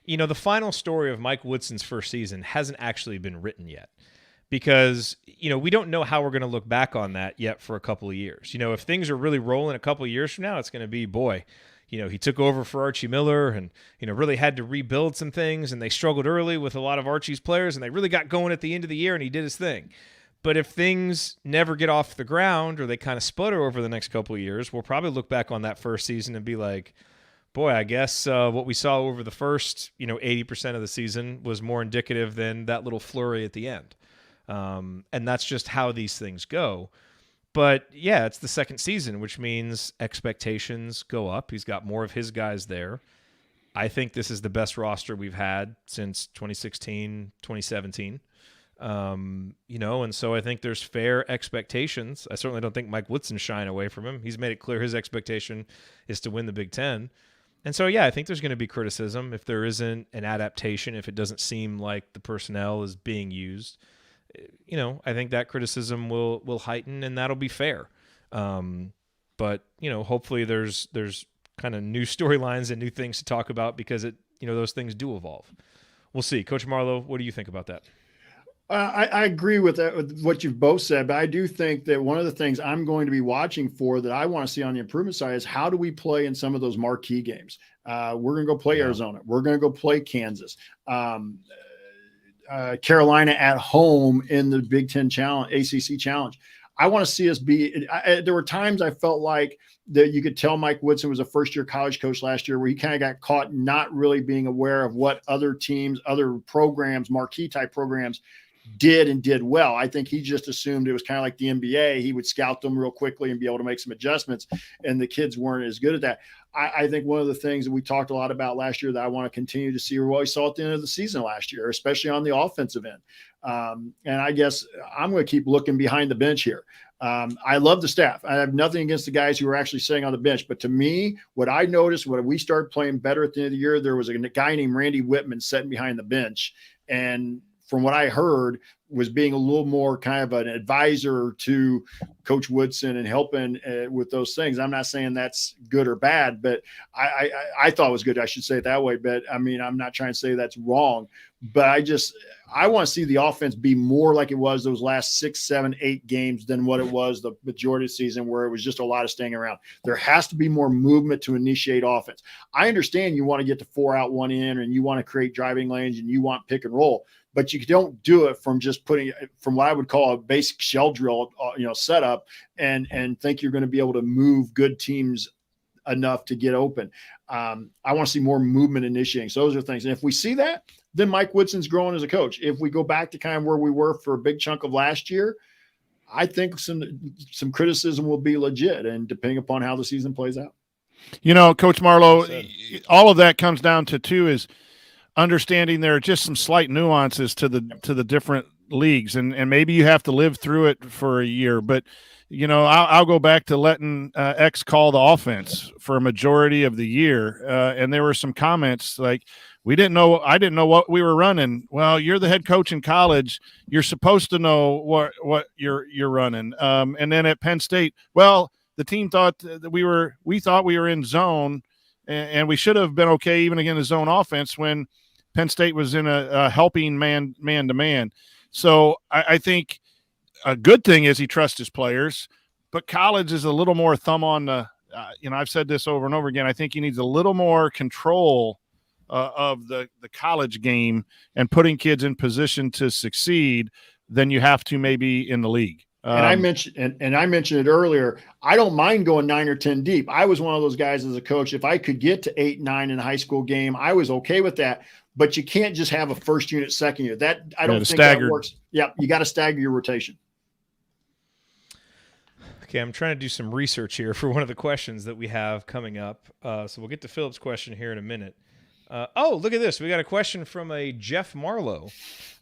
The final story of Mike Woodson's first season hasn't actually been written yet because, we don't know how we're going to look back on that yet for a couple of years. If things are really rolling a couple of years from now, it's going to be, boy, he took over for Archie Miller and, really had to rebuild some things, and they struggled early with a lot of Archie's players, and they really got going at the end of the year, and he did his thing. But if things never get off the ground or they kind of sputter over the next couple of years, we'll probably look back on that first season and be like, boy, I guess what we saw over the first, 80% of the season was more indicative than that little flurry at the end. And that's just how these things go. But, yeah, it's the second season, which means expectations go up. He's got more of his guys there. I think this is the best roster we've had since 2016, 2017. And so I think there's fair expectations. I certainly don't think Mike Woodson's shying away from him. He's made it clear his expectation is to win the Big Ten. And so, yeah, I think there's going to be criticism if there isn't an adaptation, if it doesn't seem like the personnel is being used. I think that criticism will heighten, and that'll be fair. But, hopefully there's kind of new storylines and new things to talk about because those things do evolve. We'll see. Coach Marlowe, what do you think about that? I agree with that, with what you've both said, but I do think that one of the things I'm going to be watching for that I want to see on the improvement side is how do we play in some of those marquee games? We're going to go play Arizona. We're going to go play Kansas, Carolina at home in the Big Ten Challenge, ACC Challenge. I want to see us be. There were times I felt like that you could tell Mike Woodson was a first-year college coach last year, where he kind of got caught not really being aware of what other teams, other programs, marquee type programs did well. I think he just assumed it was kind of like the NBA. He would scout them real quickly and be able to make some adjustments, and the kids weren't as good at that. I think one of the things that we talked a lot about last year that I want to continue to see are what we saw at the end of the season last year, especially on the offensive end. And I guess I'm going to keep looking behind the bench here. I love the staff. I have nothing against the guys who are actually sitting on the bench. But to me, what I noticed when we started playing better at the end of the year, there was a guy named Randy Whitman sitting behind the bench. And from what I heard, was being a little more kind of an advisor to Coach Woodson and helping with those things. I'm not saying that's good or bad, but I thought it was good. I should say it that way. But I mean, I'm not trying to say that's wrong, but I want to see the offense be more like it was those last 6, 7, 8 games than what it was the majority of the season, where it was just a lot of staying around. There has to be more movement to initiate offense. I understand you want to get to 4 out, 1 in, and you want to create driving lanes and you want pick and roll, but you don't do it from just putting from what I would call a basic shell drill, setup and think you're going to be able to move good teams enough to get open. I want to see more movement initiating. So those are things. And if we see that, then Mike Woodson's growing as a coach. If we go back to kind of where we were for a big chunk of last year, I think some criticism will be legit, and depending upon how the season plays out. Coach Marlowe, all of that comes down to too is understanding there are just some slight nuances to the different leagues, and maybe you have to live through it for a year. But I'll go back to letting X call the offense for a majority of the year, and there were some comments like, I didn't know what we were running. Well, you're the head coach in college. You're supposed to know what you're running. And then at Penn State, well, the team thought that we thought we were in zone, and we should have been okay even against the zone offense when Penn State was in a helping man to man. So I think a good thing is he trusts his players, but college is a little more thumb on the. I've said this over and over again. I think he needs a little more control of the college game and putting kids in position to succeed than you have to maybe in the league. And I mentioned it earlier. I don't mind going 9 or 10 deep. I was one of those guys as a coach. If I could get to 8, 9 in a high school game, I was okay with that. But you can't just have a first unit, second unit. That I don't think that works. Yeah, you got to stagger your rotation. Okay, I'm trying to do some research here for one of the questions that we have coming up. So we'll get to Philip's question here in a minute. Look at this. We got a question from a Jeff Marlowe.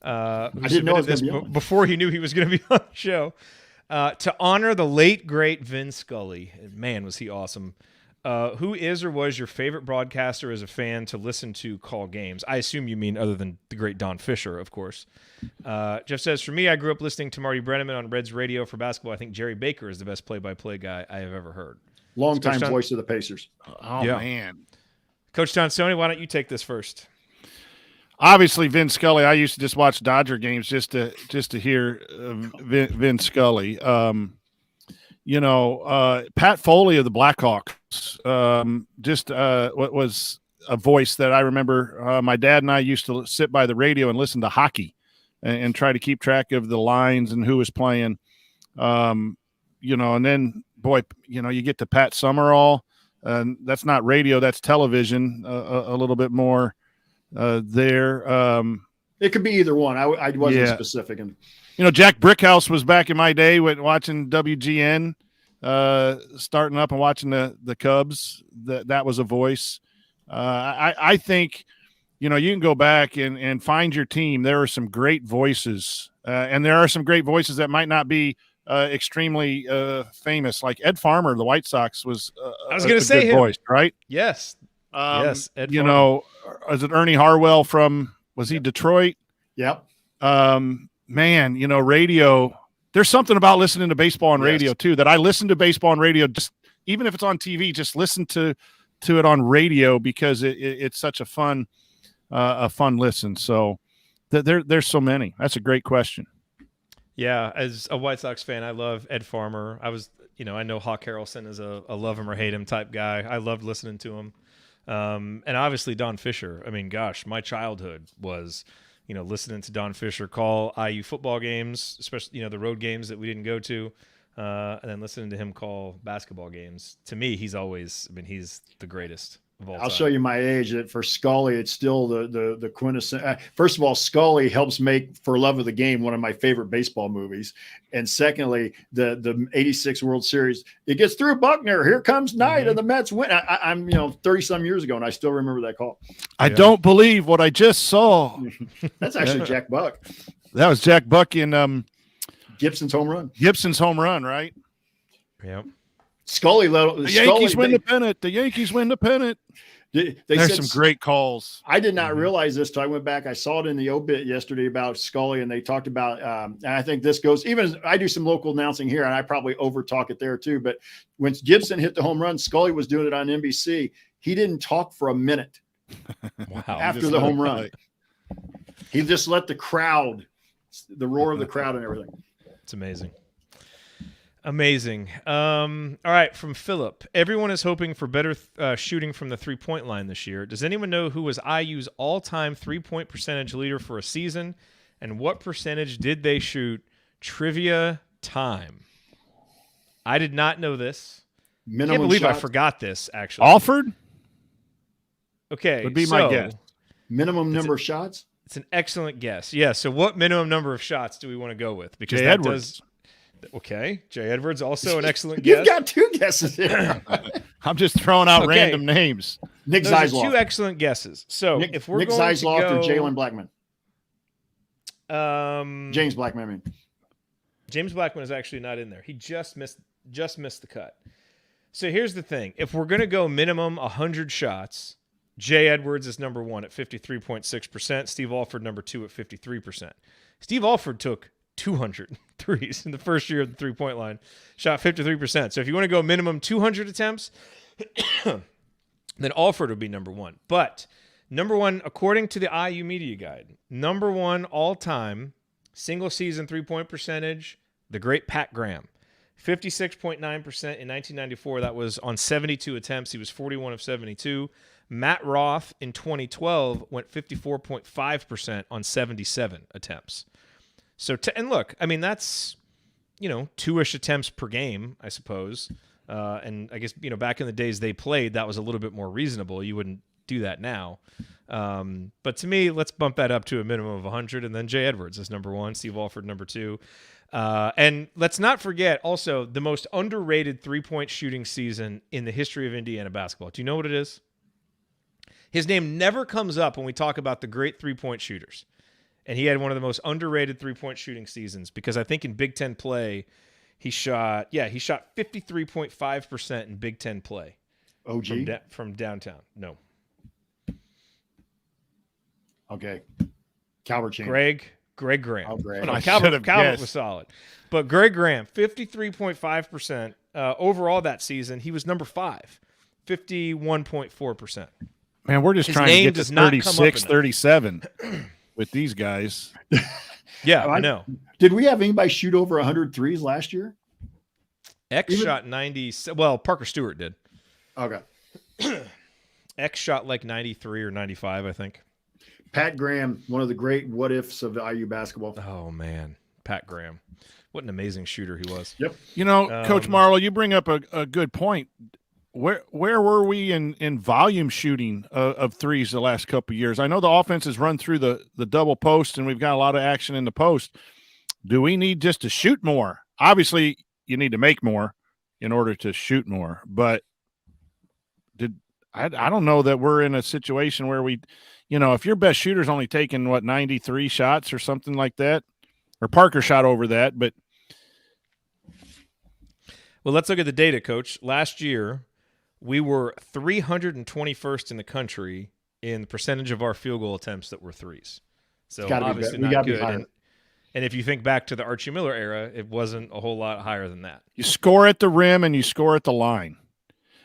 I didn't know it was this gonna be before he knew he was going to be on the show. To honor the late, great Vin Scully. Man, was he awesome. Who is or was your favorite broadcaster as a fan to listen to call games? I assume you mean other than the great Don Fisher, of course. Jeff says, for me, I grew up listening to Marty Brenneman on Reds radio for basketball. I think Jerry Baker is the best play-by-play guy I have ever heard. Longtime voice of the Pacers. Oh, yeah. Man. Coach Tonsoni, why don't you take this first? Obviously, Vin Scully. I used to just watch Dodger games just to hear Vin Scully. Pat Foley of the Blackhawks. What was a voice that I remember. My dad and I used to sit by the radio and listen to hockey and try to keep track of the lines and who was playing. And then you get to Pat Summerall. That's not radio, that's television, a little bit more there. It could be either one. I wasn't specific. And Jack Brickhouse was back in my day watching WGN, starting up and watching the Cubs. That was a voice. I think, you can go back and find your team. There are some great voices, and there are some great voices that might not be extremely famous, like Ed Farmer, the White Sox was. I was going to say him. Voice, right? Yes. Yes. Ed Farmer. Is it Ernie Harwell was he Detroit? Yep. Radio. There's something about listening to baseball on radio too. That I listen to baseball on radio, just even if it's on TV, just listen to it on radio because it's such a fun listen. So there's so many. That's a great question. Yeah, as a White Sox fan, I love Ed Farmer. I know Hawk Harrelson is a love him or hate him type guy. I loved listening to him. And obviously Don Fisher. I mean, gosh, my childhood was, listening to Don Fisher call IU football games, especially, the road games that we didn't go to, and then listening to him call basketball games. To me, he's the greatest. I'll show you my age. That for Scully, it's still the quintessential. First of all, Scully helps make For Love of the Game one of my favorite baseball movies, and secondly, the '86 World Series. It gets through Buckner. Here comes Knight, and the Mets win. I'm 30 some years ago, and I still remember that call. I don't believe what I just saw. That's actually Jack Buck. That was Jack Buck in Gibson's home run. Gibson's home run, right? Yep. Scully, the Yankees win the pennant. The Yankees win the pennant. There's some great calls. I did not realize this till I went back. I saw it in the obit yesterday about Scully, and they talked about, and I think this goes, even as I do some local announcing here, and I probably over talk it there too. But when Gibson hit the home run, Scully was doing it on NBC. He didn't talk for a minute after the home run. He just let the crowd, the roar of the crowd and everything. It's amazing. Amazing. All right, from Philip. Everyone is hoping for better shooting from the three-point line this year. Does anyone know who was IU's all-time three-point percentage leader for a season, and what percentage did they shoot? Trivia time. I did not know this. Minimum I can't believe shots. I forgot this, actually. Alford? Okay. Would be my guess. Minimum number of shots? It's an excellent guess. Yeah, so what minimum number of shots do we want to go with? Because Jay that Edwards. Okay, Jay Edwards, also an excellent You've guess. got two guesses here. I'm just throwing out random names. Nick Those are Zeisloff. two excellent guesses. So if we're Nick going Zeisloff to go, or Jalen Blackman? James James Blackman, I mean. James Blackman is actually not in there. He just missed the cut. So here's the thing: if we're going to go minimum 100 shots, Jay Edwards is number 1 at 53.6%. Steve Alford number 2 at 53%. Steve Alford took 200 threes in the first year of the three-point line, shot 53%. So if you want to go minimum 200 attempts, then Alford would be number 1. But number 1, according to the IU Media Guide, number 1 all-time single-season three-point percentage, the great Pat Graham. 56.9% in 1994. That was on 72 attempts. He was 41 of 72. Matt Roth in 2012 went 54.5% on 77 attempts. So, and look, I mean, that's, 2-ish attempts per game, I suppose. And I guess, back in the days they played, that was a little bit more reasonable. You wouldn't do that now. But to me, let's bump that up to a minimum of 100. And then Jay Edwards is number 1, Steve Alford number 2. And let's not forget also the most underrated three-point shooting season in the history of Indiana basketball. Do you know what it is? His name never comes up when we talk about the great three-point shooters. And he had one of the most underrated three-point shooting seasons because I think in Big Ten play, he shot 53.5% in Big Ten play. OG? From downtown. No. Okay. Calvert Chamber. Greg Graham. Oh, Greg. No, I Calvert guessed. was solid. But Greg Graham, 53.5%. Overall that season, he was number 5, 51.4%. Man, we're just His trying to name get does to not come up 36, enough. 37 with these guys. Yeah, I know. Did we have anybody shoot over 100 threes last year? X shot 90. Well, Parker Stewart did. Okay. X shot like 93 or 95, I think. Pat Graham, one of the great what ifs of IU basketball. Oh, man. Pat Graham. What an amazing shooter he was. Yep. Coach Marlowe, you bring up a good point. Where were we in volume shooting of threes the last couple of years? I know the offense has run through the double post, and we've got a lot of action in the post. Do we need just to shoot more? Obviously, you need to make more in order to shoot more. But I don't know that we're in a situation where we, if your best shooter's only taking, 93 shots or something like that, or Parker shot over that. But well, let's look at the data, Coach. Last year, we were 321st in the country in the percentage of our field goal attempts that were threes. So obviously not good. And if you think back to the Archie Miller era, it wasn't a whole lot higher than that. You score at the rim and you score at the line.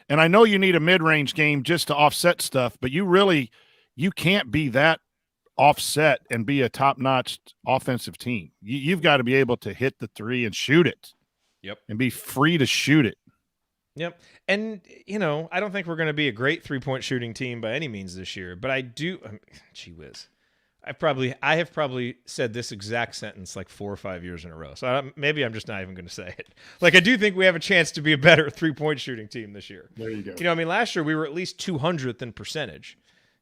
And I know you need a mid-range game just to offset stuff, but you can't be that offset and be a top-notch offensive team. You've got to be able to hit the three and shoot it. Yep. And be free to shoot it. Yep. And, I don't think we're going to be a great three-point shooting team by any means this year, but I do gee whiz. I have probably said this exact sentence like 4 or 5 years in a row. So maybe I'm just not even going to say it. Like, I do think we have a chance to be a better three-point shooting team this year. There you go. Last year we were at least 200th in percentage,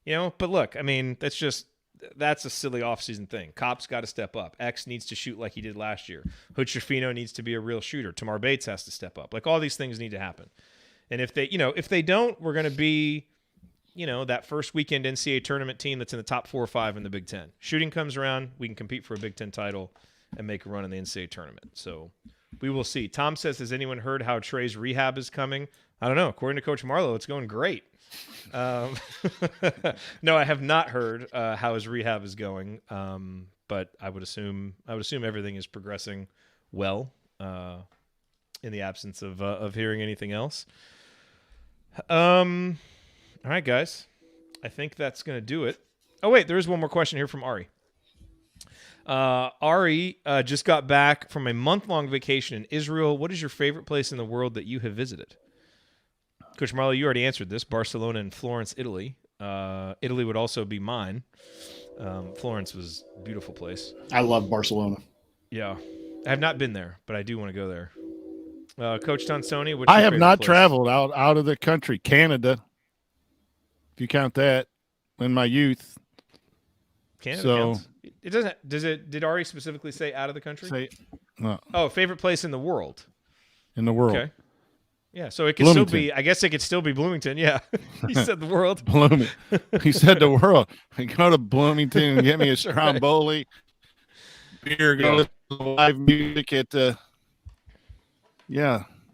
but look, that's a silly offseason thing. Kopp's got to step up. X needs to shoot like he did last year. Hood Schifino needs to be a real shooter. Tamar Bates has to step up. Like, all these things need to happen. And if they don't, we're going to be, that first weekend NCAA tournament team that's in the top 4 or 5 in the Big Ten. Shooting comes around, we can compete for a Big Ten title and make a run in the NCAA tournament. So We will see. Tom says, has anyone heard how Trey's rehab is coming? I don't know. According to Coach Marlowe, it's going great. No, I have not heard how his rehab is going, but I would assume everything is progressing well in the absence of hearing anything else. All right, guys. I think that's going to do it. Oh, wait, there is one more question here from Ari. Ari just got back from a month-long vacation in Israel. What is your favorite place in the world that you have visited? Coach Marlowe, you already answered this. Barcelona and Florence, Italy. Italy would also be mine. Florence was a beautiful place. I love Barcelona. Yeah. I have not been there, but I do want to go there. Coach Tonsoni, I have not traveled out of the country. Canada, if you count that, in my youth. Canada so counts. It doesn't. Did Ari specifically say out of the country? No. Oh, favorite place in the world. In the world. Okay. Yeah, so it could still be. I guess it could still be Bloomington. Yeah, he said the world. Bloomington. He said the world. I go to Bloomington and get me a Stromboli beer. Go to live music at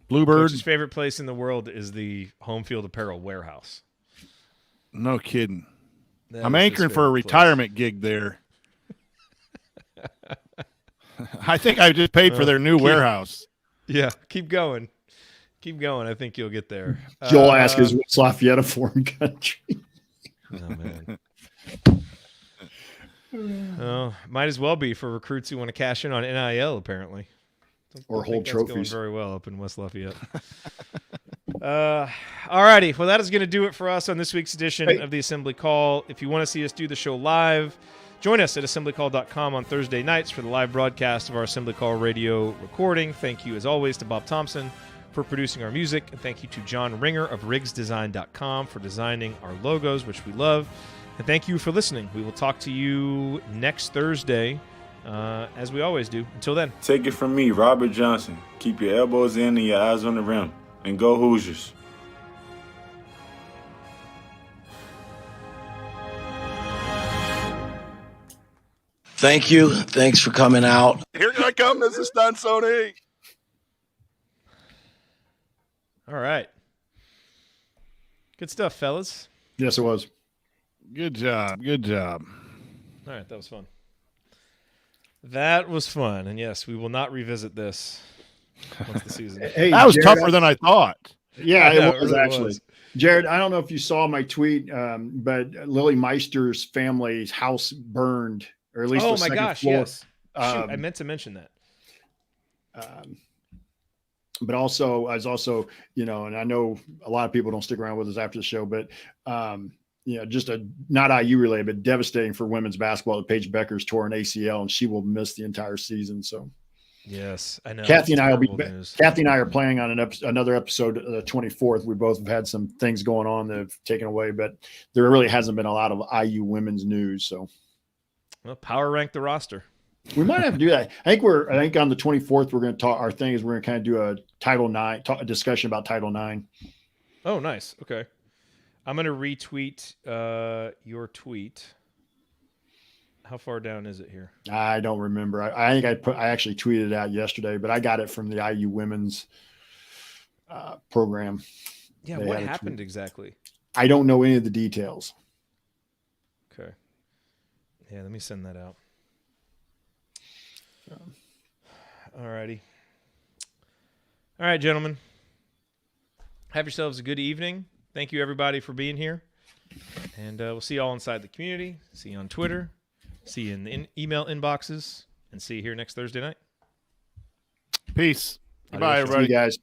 Bluebird. Coach's favorite place in the world is the Home Field Apparel warehouse. No kidding. That I'm is anchoring his for a favorite place. retirement gig there. I think I just paid for their new warehouse. Yeah, keep going. Keep going. I think you'll get there. Joel asked, is West Lafayette a foreign country? Oh, man. Oh, might as well be for recruits who want to cash in on NIL, apparently. Or hold trophies. Going very well up in West Lafayette. All righty. Well, that is going to do it for us on this week's edition of the Assembly Call. If you want to see us do the show live, join us at assemblycall.com on Thursday nights for the live broadcast of our Assembly Call radio recording. Thank you, as always, to Bob Thompson for producing our music. And thank you to John Ringer of rigsdesign.com for designing our logos, which we love. And thank you for listening. We will talk to you next Thursday, as we always do. Until then. Take it from me, Robert Johnson. Keep your elbows in and your eyes on the rim. And go Hoosiers. Thank you. Thanks for coming out. Here I come, Mrs. Tonsoni. All right. Good stuff, fellas. Yes, it was. Good job. Good job. All right, that was fun. That was fun. And yes, we will not revisit this once the season. Hey, that was Jared, tougher than I thought. Yeah, it was really actually. was. Jared, I don't know if you saw my tweet, but Lily Meister's family's house burned, or at least oh the my second gosh, floor. yes. Shoot, I meant to mention that. But also, I was also, and I know a lot of people don't stick around with us after the show, but just a not IU related, but devastating for women's basketball. Paige Becker's tore an ACL, and she will miss the entire season. So, yes, I know. Kathy and I are planning on another episode, the 24th. We both have had some things going on that have taken away, but there really hasn't been a lot of IU women's news. So, well, power rank the roster. We might have to do that. I think on the 24th, we're going to talk. Our thing is we're going to kind of do a Title IX a discussion about Title IX. Oh, nice. Okay. I'm going to retweet your tweet. How far down is it here? I don't remember. I think I actually tweeted it out yesterday, but I got it from the IU women's program. Yeah. What happened exactly? I don't know any of the details. Okay. Yeah. Let me send that out. All righty. All right, gentlemen. Have yourselves a good evening. Thank you, everybody, for being here. And we'll see you all inside the community. See you on Twitter. See you in the email inboxes. And see you here next Thursday night. Peace. Goodbye, everybody. See you guys.